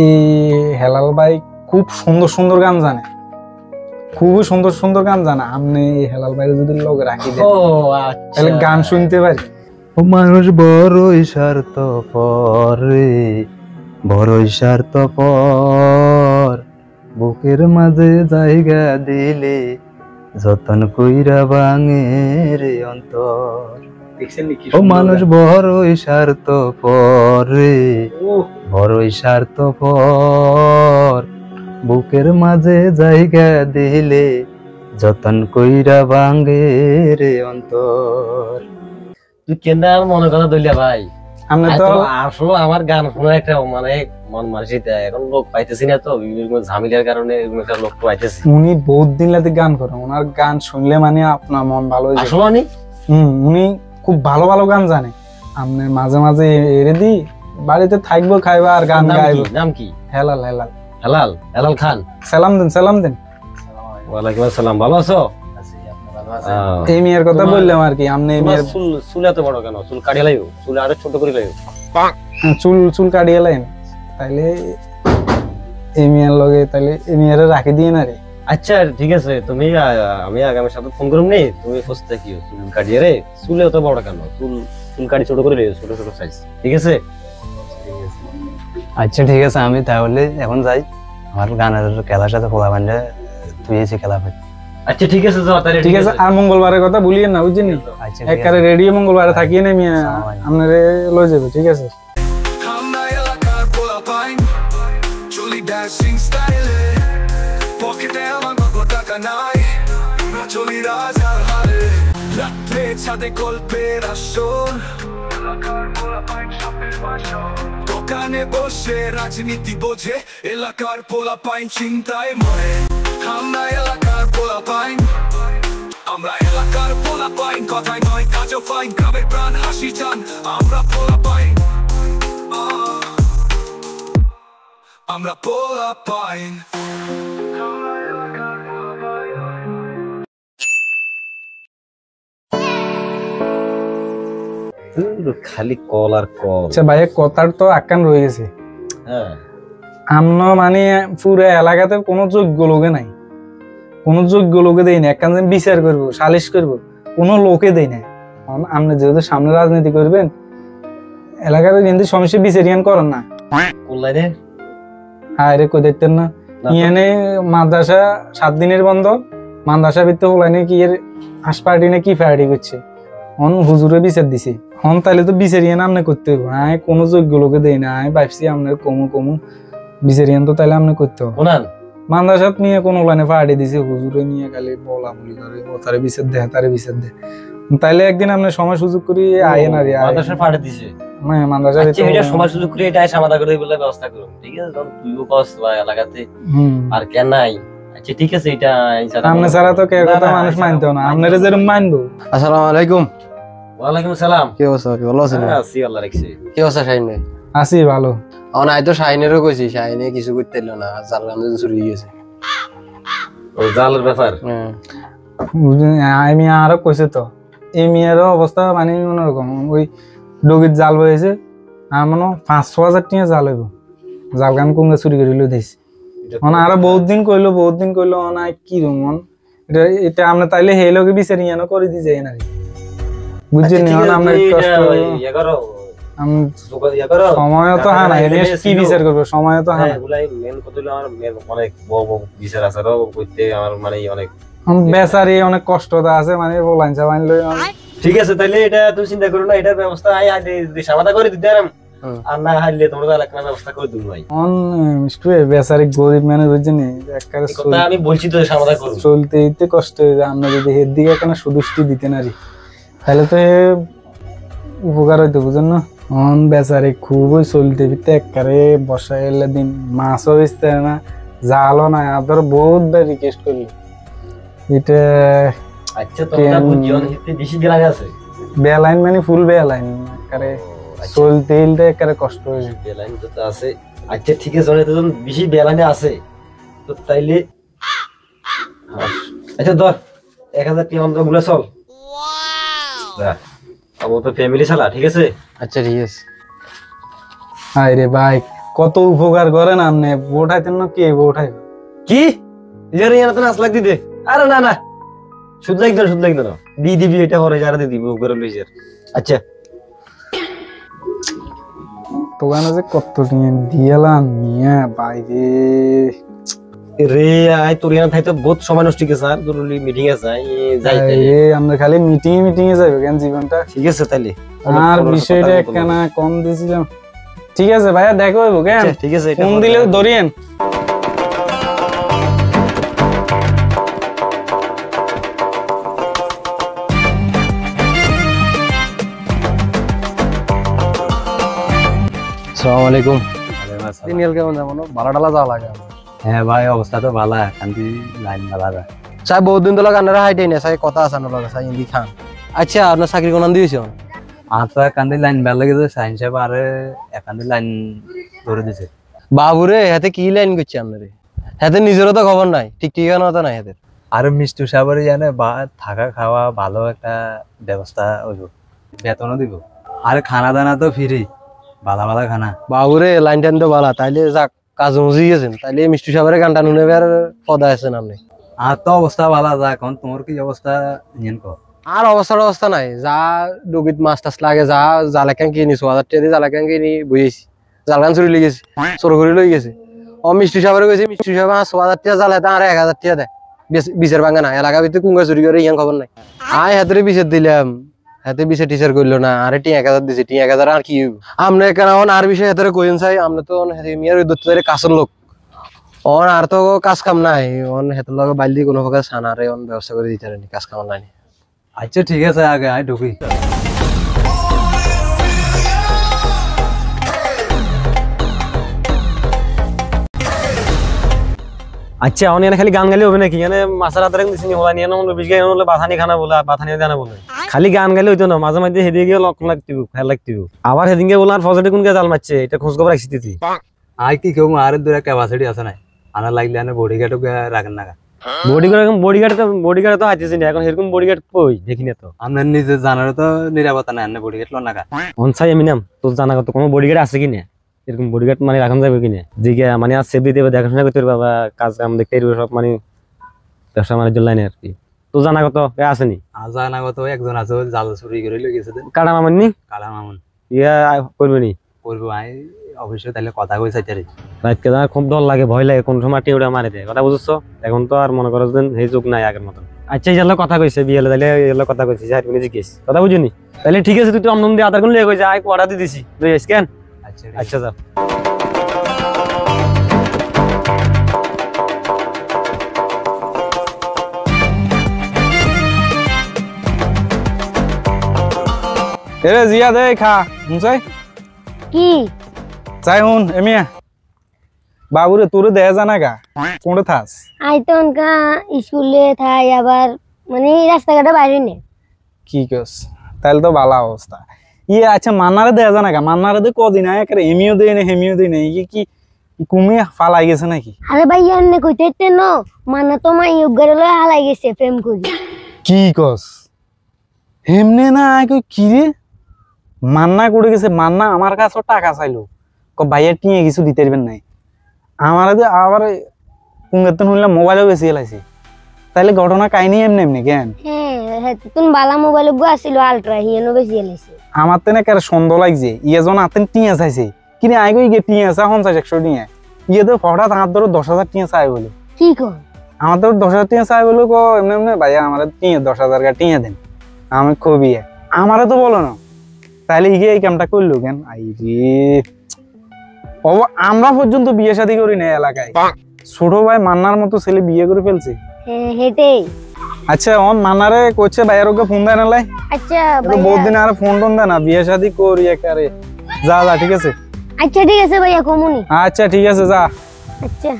এই হেলাল ভাই খুব সুন্দর গান জানে, খুবই সুন্দর গান জানে। আপনি হেলাল ভাই যদি লোক রাখি দেন তাহলে গান শুনতে পারি। ও মানুষ বড়ই স্বার্থপর রে, বড়ই স্বার্থপর, বুকের মাঝে জায়গা দিলে যতন কইরা ভাঙে রে অন্তর। ও মানুষ বড়ই স্বার্থপর রে, বড়ই স্বার্থপর, বুকের মাঝে জায়গা দিলে যতন কইরা ভাঙে রে অন্তর। তুই কেন মনে কথা দলিয়া ভাই? আমরা তো আসলে আমার গান শোনার একটা মানে মন মানসিকতা, এখন লোক পাইতেছি না তো, বিভিন্ন ঝামেলার কারণে একটা লোক পাইতেছি। উনি বহুত দিন লাগে গান করেন, ওনার গান শুনলে মানে আপনার মন ভালো হয়ে যায়। আসলে উনি খুব ভালো গান জানে। আপনার মাঝে মাঝে এরে দি বাড়িতে থাকবো, খাইবা আর গান গাইবো। নাম কি? হেলাল খান। সালাম দেন। ওয়ালাইকুম আসসালাম, ভালো আছো? এই মেয়ের কথা বললাম আর কি। আপনি এই মেয়ের চুল এত বড় কেন? চুল কাটিয়ে লাইও, চুল আরো ছোট করে লাইও। চুল কাটিয়ে লাইন, তাইলে এই মেয়ের লগে তাইলে এই মেয়ের রাখি দিয়ে না রে। আচ্ছা ঠিক আছে, তুমি আমি আগামী সপ্তাহে ফোন করুম নি, তুমি খুঁজতে থাকিও চুল কাটিয়ে রে। চুল এত বড় কেন? চুল কাটি ছোট করে লাইও, ছোট ছোট সাইজ, ঠিক আছে? আচ্ছা ঠিক আছে, আমি তাহলে এখন যাই, আমার গানের খেলার সাথে খোলা বান্ধে তুই এসে খেলা পাই। আচ্ছা ঠিক আছে, যাও তাহলে। ঠিক আছে, আর মঙ্গলবারের কথা ভুলিয়েন না, বুঝছেন? একবারে রেডি মঙ্গলবারে থাকিয়ে নেই মিয়া, আপনারে লয়ে যাবে, ঠিক আছে? Julie dashing style, pocket আমার মতো টাকা নাই, চলি রাজার হালে, রাত্রে ছাদে গল্পের আসর, দোকানে বসে রাজনীতি বোঝে, এলাকার পোলা পাইন চিন্তায় মরে। আমরা এলাকার পোলা পাইন, আমরা এলাকার পোলা পাইন, কথায় নয় কাজও ফাইন, গ্রামের প্রাণ হাসি চান, আমরা পোলা পাইন, আমরা পোলা পাইন। খালি কল আর কল। আচ্ছা ভাই, কথার তো আকান রয়ে গেছে। হ্যাঁ, আমরা মানে পুরো এলাকাতে কোনো যোগ্য লোকে নাই, কোনো যোগ্য লোকে দেয় না। একখান বিচার করবো, সালিশ করবো, কোনো লোকে দেয় না। আপনি যেহেতু সামনে রাজনীতি করবেন, এলাকাতে কিন্তু সমস্যা বিচারিয়ান করেন না। আরে কই দেখতেন না, ইয়ানে মাদ্রাসা 7 দিনের বন্ধ, মাদ্রাসা ভিতরে হলাইনে কি এর হাস পার্টি না কি পার্টি করছে, হন হুজুরে বিচার দিছে। হন তাহলে তো বিচারিয়ান আপনি করতে হবে। হ্যাঁ, কোনো যোগ্য লোকে দেয় না। আমি ভাবছি আপনার কমু বিচারিয়ান তো তাহলে আপনি করতে হবে। মাদ্রাসাত নিয়ে কোন লাইনে পার্টি দিছে, হুজুরে নিয়ে খালি বলা বলি করে, ও তারে বিচার দে, তারে বিচার দে। তাইলে একদিন আপনি সময় সুযোগ করি আইয়েন। আর মাদ্রাসা পার্টি দিছে, মাদ্রাসা এটা সময় সুযোগ করে এটা সমাধান করে বলে ব্যবস্থা করুন, ঠিক আছে? তুইও কস বা এলাকাতে আর কেন নাই। আচ্ছা ঠিক আছে, এটা আপনি ছাড়া তো কে কথা মানুষ মানতো না, আপনারা যেরকম মানবো। আসসালামু আলাইকুম। ওয়ালাইকুম আসসালাম। কি অবস্থা? কি ভালো আছেন? আছি, আল্লাহ রাখছে। কি অবস্থা শাহিন ভাই? আছি ভালো। নাই তো শাহিনেরও কইছি, শাহিনে কিছু করতে এলো না, জাল গান চুরি গেছে। ও জালের ব্যাপার। আমি আরো কইছে তো, এই মেয়েরও অবস্থা মানে অন্যরকম। ওই ডগির জাল বয়েছে, আর মনে 5-6 হাজার টাকা জাল হইব। জাল গান কুঙ্গে চুরি করে লই দিয়েছে। মানে আরো বহুত দিন কইলো না কি রমন এটা আমরা তাইলে হে লোকে বিচারি এনে করে দি যাই না, বুঝছেন? আমরা কষ্ট সময় তো হ্যাঁ না, কি বিচার করবো, সময় তো হ্যাঁ অনেক বিচার আচারও করতে আমার মানে অনেক বেচারি অনেক কষ্ট আছে, মানে বলাইন সাবাইন লই। ঠিক আছে, তাইলে এটা তুমি চিন্তা করো না, এটার ব্যবস্থা সমাধান করে দিতে পারলাম। আর না হারলে তোমরা এলাকার ব্যবস্থা করে দিব ভাই। বেচারি গরিব মানুষ, বুঝছেন? আমি বলছি তো সমাধান করব, চলতে ইতে কষ্ট হয়ে যায়। আমরা যদি এর দিকে কেন সুদৃষ্টি দিতে নারি, তাহলে তো উপকার হইতো, বুঝেন না? বেচারি খুবই চলতে ফিরতে একবারে বসা এলে দিন, মাছও বেচতে না, জালও নাই। আদর বহুত বার রিকোয়েস্ট করলি এটা। আচ্ছা, তোমরা বুঝিও না বেশি বেলা আছে, বেলাইন মানে ফুল বেলাইন, একবারে চলতে ইলতে একবারে কষ্ট হয়ে যায়। বেলাইন তো আছে। আচ্ছা ঠিক আছে, যখন বেশি বেলাইনে আছে তো তাইলে আচ্ছা ধর 1000 টাকা অন্তত গুলো চল। ও তো ফ্যামিলি চালা, ঠিক আছে? আচ্ছা ঠিক আছে। আরে ভাই, কত উপকার করেন আপনি। উঠাইতেন না, কে উঠাই কি তো নাচ লাগ দিতে? আরে না না, শুধু লাগতো না, দিয়ে দিবি, এটা হরে যারা দিয়ে দিবি উপকার লইছে। আচ্ছা তোগানে যে কত টাকা দিয়েলাম মিয়া বাইরে রে। আই তোর ইয়ান থাইতো বহুত সময় নষ্ট হইছে স্যার, জরুরি মিটিং আছে যাই। রে আমরা খালি মিটিং এ যাইব কেন জীবনটা? ঠিক আছে তাইলে, আর বিষয়টা একখানা কম দিছিলাম। ঠিক আছে ভাইয়া, দেখো হইব কেন? ঠিক আছে, ফোন দিলে ধরিয়েন। আসসালামু আলাইকুম। দিনকাল কেমন যাবো? ভাড়া টালা যাওয়া লাগে? হ্যাঁ ভাই, অবস্থা তো ভালো, এখানটি লাইন ভালো যায়। চাই বহুত দিন তোলা গান্ডারা হাইটাই না, চাই কথা আছে না, চাই ইন্দি খান। আচ্ছা, আপনার চাকরি কোন দিয়েছ? আর তো এখানটি লাইন ভালো লেগেছে, সাইন্স সাহেব আর এখানটি লাইন ধরে দিছে। বাবুরে হাতে কি লাইন করছে আপনারে? হাতে নিজেরও তো খবর নাই, ঠিক ঠিকানা তো নাই হাতে। আর মিষ্টু সাহেবের জানে বা থাকা খাওয়া ভালো একটা ব্যবস্থা হইব, বেতনও দিব, আর খানা দানা তো ফ্রি, ভালো ভালো খানা। বাবুরে লাইন টাইন তো ভালো, তাইলে যাক কাজ মজি গেছেন, তাইলে মিষ্টি সাহেবের গানটা নুনে আর পদা আছেন আপনি। আর তো অবস্থা ভালো যাক, এখন তোমার কি অবস্থা নিয়েন কো? আর অবস্থা নাই, যা ডুগিত মাছ টাছ লাগে, যা জালাকান কিনি 1000 টাকা দিয়ে জালাকান কিনি বইয়েছি, জালকান চুরি লই গেছি, চোর করে লই গেছে। ও মিষ্টি সাহেবের কইছে, মিষ্টি সাহেব 6000 টাকা জ্বালায় আর 1000 টাকা দেয়, বিচার ভাঙা না, এলাকা ভিতরে কুঙ্গা চুরি করে ইয়ান খবর নাই। আয় হাতের বিচার দিলাম, হাতে বিচার টিচার করলো না, আরে 1000 দিছে, 1000 আর কি আমরা কেন আর বিষয় হাতের কইন চাই, আমরা তো মিয়ার ওই দত্তের কাছের লোক, অন আর তো কাজ কাম নাই, অন হাতের লগে বাইল দিয়ে কোনো প্রকার সানারে অন ব্যবস্থা করে দিতে পারেনি, কাজ কাম নাই। আচ্ছা ঠিক আছে, আগে আয় ঢুকি। আচ্ছা অন এনে খালি গান গালি হবে নাকি? এনে মাছের হাতের দিছি নি হলা নিয়ে না বিশ গাই হলো বাথানি খানা বলে, বাথানি জানা বলে, খালি গান গালি হইতো না, মাঝে মাঝে হেদিকে গিয়ে লক লাগতিব, খেয়াল লাগতিব। আবার হেদিকে বলে আর ফজলে কোন জাল মারছে, এটা খোঁজ খবর রাখছি তুই। আয় কি কেউ আর দূরে ক্যাপাসিটি আছে নাই, আনা লাগলে আনে বডিগার্ডও রাখেন না। বডিগার্ড তো হাইতেছি না এখন, এরকম বডিগার্ড কই দেখি না তো। আপনার নিজে জানার তো নিরাপত্তা নাই, আনে বডিগার্ড লো না। অনসাই আমি নাম তোর জানা কত কোনো বডিগার্ড আছে কিনা, এরকম বডিগার্ড মানে রাখান যাবে কিনা, জিজ্ঞা মানে আর সেফ দিতে হবে, দেখাশোনা করতে পারবে, বাবা কাজ কাম দেখতে পারবে সব, মানে ব্যবসা বাণিজ্য লাইনে আর কি। তো জানা কত আসেনি? জানা কত একজন আছে, জাল চুরি করে লই গেছে। কাড়া মামুন নি? কাড়া মামুন ইয়া করবে নি? করবো আই অবশ্যই, তাহলে কথা কই চাইতে রাতকে যা খুব ডর লাগে, ভয় লাগে, কোন সময় টিউটা মারে দেয়, কথা বুঝছো? এখন তো আর মনে করো সেই যুগ নাই আগের মতন। আচ্ছা এই জন্য কথা কইছে বিয়েলে, তাহলে এগুলো কথা কইছি যাই তুমি জিজ্ঞেস কথা বুঝিনি, তাহলে ঠিক আছে, তুই তো আমনম দিয়ে আধার কোন লিয়ে কইছে, আই অর্ডার দিয়ে দিছি তুই স্ক্যান। আচ্ছা আচ্ছা যা। এরে জিয়া দে খা হুনছাই কি চাই হুন এমিয়া বাবুরে তোরে দেয়া জানা গা কোনটা থাস? আই তো অনকা স্কুলে থাই, আবার মানে রাস্তাঘাটে বাইরে নে। কি কস? তাহলে তো ভালো অবস্থা। ইয়ে আচ্ছা মান্নারে দেয়া জানা গা? মান্নারে দে কদিন আয় করে এমিও দেয় না হেমিও দেয় না, ইয়ে কি কুমি ফালাই গেছে নাকি? আরে ভাই এনে কইতে ন মান্না তো মাই উগরে লয় হালাই গেছে প্রেম করি। কি কস? হেমনে না আয় কই কি রে? মান্না করে গেছে? মান্না আমার কাছে টাকা চাইলো, ক ভাইয়া টিয়ে কিছু দিতে পারবেন নাই, আমার আবার কুঙ্গের তো শুনলাম মোবাইলও বেশি এলাইছে, তাইলে ঘটনা কাহিনী এমনি এমনি কেন? হ্যাঁ তুমি বালা মোবাইল গো আসিল আলট্রা হিয়ানো বেশি এলাইছে। আমার তেনে কার সন্দেহ লাগছে, ইয়ে জন আতেন টিয়া চাইছে কিনে আই গই গে টিয়া চা 50-100 টিয়া, ইয়ে তো হঠাৎ আমার ধরো 10,000 টিয়া চাই বলে। কি কর? আমার ধরো 10,000 টিয়া চাই বলে, কো এমনি এমনি ভাইয়া আমার টিয়া 10,000 টাকা টিয়া দেন, আমি খুবই আমারে তো বলো না, তাহলে ইগে এই কামটা করলো কেন? আই রে আমরা পর্যন্ত বিয়ে শাদী করি না এলাকায়, ছোট ভাই মান্নার মতো ছেলে বিয়ে করে ফেলছে। হেটেই আচ্ছা অন মান্নারে কইছে ভাইয়ার ওকে ফোন দেয় না লাই? আচ্ছা ভাইয়া বহুত দিন আর ফোন টোন দেয় না, বিয়ে শাদী করি একারে যা যা ঠিক আছে। আচ্ছা ঠিক আছে ভাইয়া কমুনি। আচ্ছা ঠিক আছে যা। আচ্ছা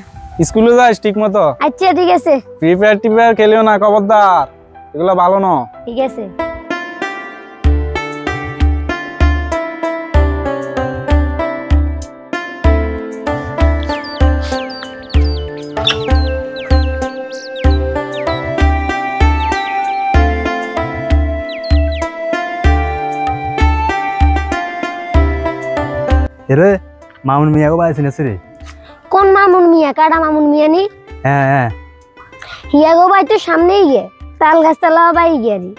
স্কুলে যাস ঠিক মতো? আচ্ছা ঠিক আছে। ফ্রি ফায়ার খেলিও না খবরদার, এগুলো ভালো না। ঠিক আছে। এরে মামুন মিয়া গো বাইছে নেছে রে? কোন মামুন মিয়া? কাড়া মামুন মিয়া নি? হ্যাঁ হ্যাঁ হিয়া গো ভাই তো সামনেই গে, তাল গাছ তালা বাই গেরি।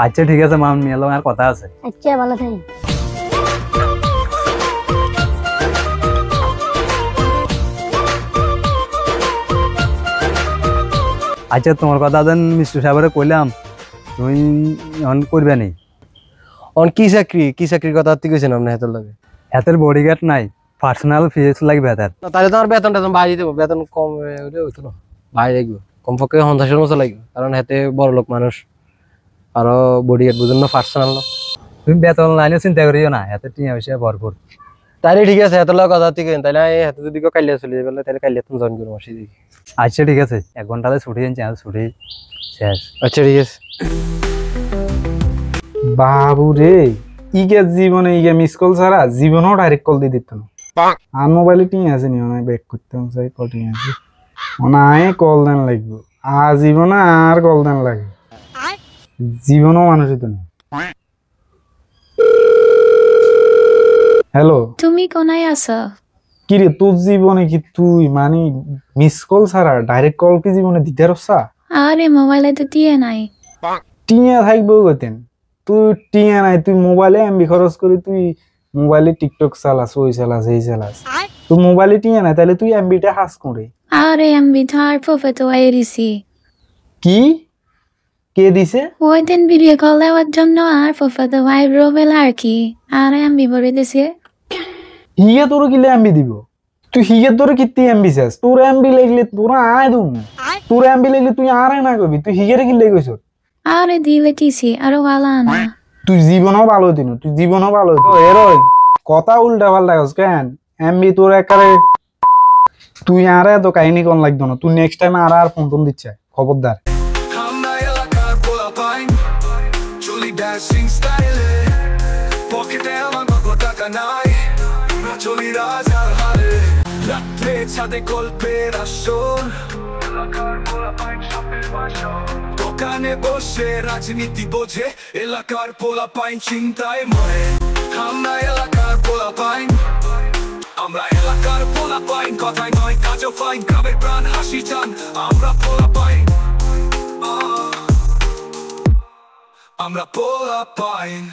আচ্ছা ঠিক আছে মামুন মিয়া লং আর কথা আছে। আচ্ছা ভালো থাকেন। আচ্ছা তোমার কথা দেন মিস্টার সাহেবরে কইলাম, তুমি অন করবে নি? অন কি চাকরির কথা তুই কইছেন আপনি হাতের লাগে? হাতের বডিগার্ড নাই, পার্সোনাল ফিস লাগবে হাতের। তাহলে তোমার বেতনটা বাড়ি দেবো, বেতন কম হইতো না, বাড়ি লাগবে কমপক্ষে 50,000 মতো লাগবে, কারণ হাতে বড় লোক মানুষ, আরো বডিগার্ড বুঝুন না পার্সোনাল। তুমি বেতন লাইনে চিন্তা করিও না, হাতে টিয়া পয়সা ভরপুর। তাহলে ঠিক আছে, হাতের লাগে কথা তুই কেন, তাহলে হাতে যদি কাইলে চলে যাবে, তাহলে কাইলে তুমি জয়েন করবো মাসি দেখি। আচ্ছা ঠিক আছে, 1 ঘন্টাতে ছুটি আনছি, ছুটি শেষ। আচ্ছা ঠিক আছে। বাবু রে ইগে জীবনে ইগে মিস কল ছাড়া জীবনও ডাইরেক্ট কল দিয়ে দিত না। আর মোবাইলে টিং আছে নি, অনেক ব্যাক করতে চাই কল টিং আছে, অনায় কল দেন লাগবে। আজীবন আর গোল্ডেন লাগে জীবনও মানুষই তো না। হ্যালো, তুমি কোনায় আছো? কি রে তোর জীবনে কি তুই মানে মিস কল ছাড়া ডাইরেক্ট কল কি জীবনে দিতে রসা? আরে মোবাইলে তো দিয়ে নাই। টিয়া থাকবেও গতেন তুই টিয়া নাই, তুই মোবাইলে এমবি খরচ করি, তুই মোবাইলে টিকটক চালাস, ওই চালাস, এই চালাস, তুই মোবাইলে টিয়া নাই, তাহলে তুই এমবিটা হাস করে। আরে এমবি তো আর ফুফে তো আইরিছি। কি কে দিছে? ওই দিন ভিডিও কল দেওয়ার জন্য আর ফুফে তো ভাই রোবেল আর কি আর এমবি ভরে দিছে। হিগে তোর কিলে এমবি দিব? তুই হিগে তোর কিত্তি এমবি চাস? তোর এমবি লাগলে তোরা আয় দুম, তোর এমবি লাগলে তুই আর না কবি, তুই হিগেরে কিলে কইছ? আরে দিলে টিসি আরো ভালো না। তুই জীবনও ভালো দিন, তুই জীবনও ভালো দিন। এরই কথা উল্টা পাল্টা কস কেন? এমবি তোর একারে তুই আর এত কাহিনী কোন লাগতো না, তুই নেক্সট টাইম আর ফোন টোন দিচ্ছে খবরদার। আমরা এলাকার পোলাপাইন চলি ড্যাশিং স্টাইলে, পকেটে আমার কত টাকা নাই, আমরা চলি রাজার হালে, রাত্রে ছাদে গল্পের আসর, এলাকার পোলাপাইন সাপের বাসর, দোকানে বসে রাজনীতি বোঝে, এলাকার পোলাপাইন চিন্তায় মরে। আমরা এলাকার পোলাপাইন, আমরা এলাকার পোলাপাইন, কথায় নয় কাজও ফাইন, গ্রামের প্রাণ হাসি চান, আমরা পোলাপাইন, আমরা পোলাপাইন।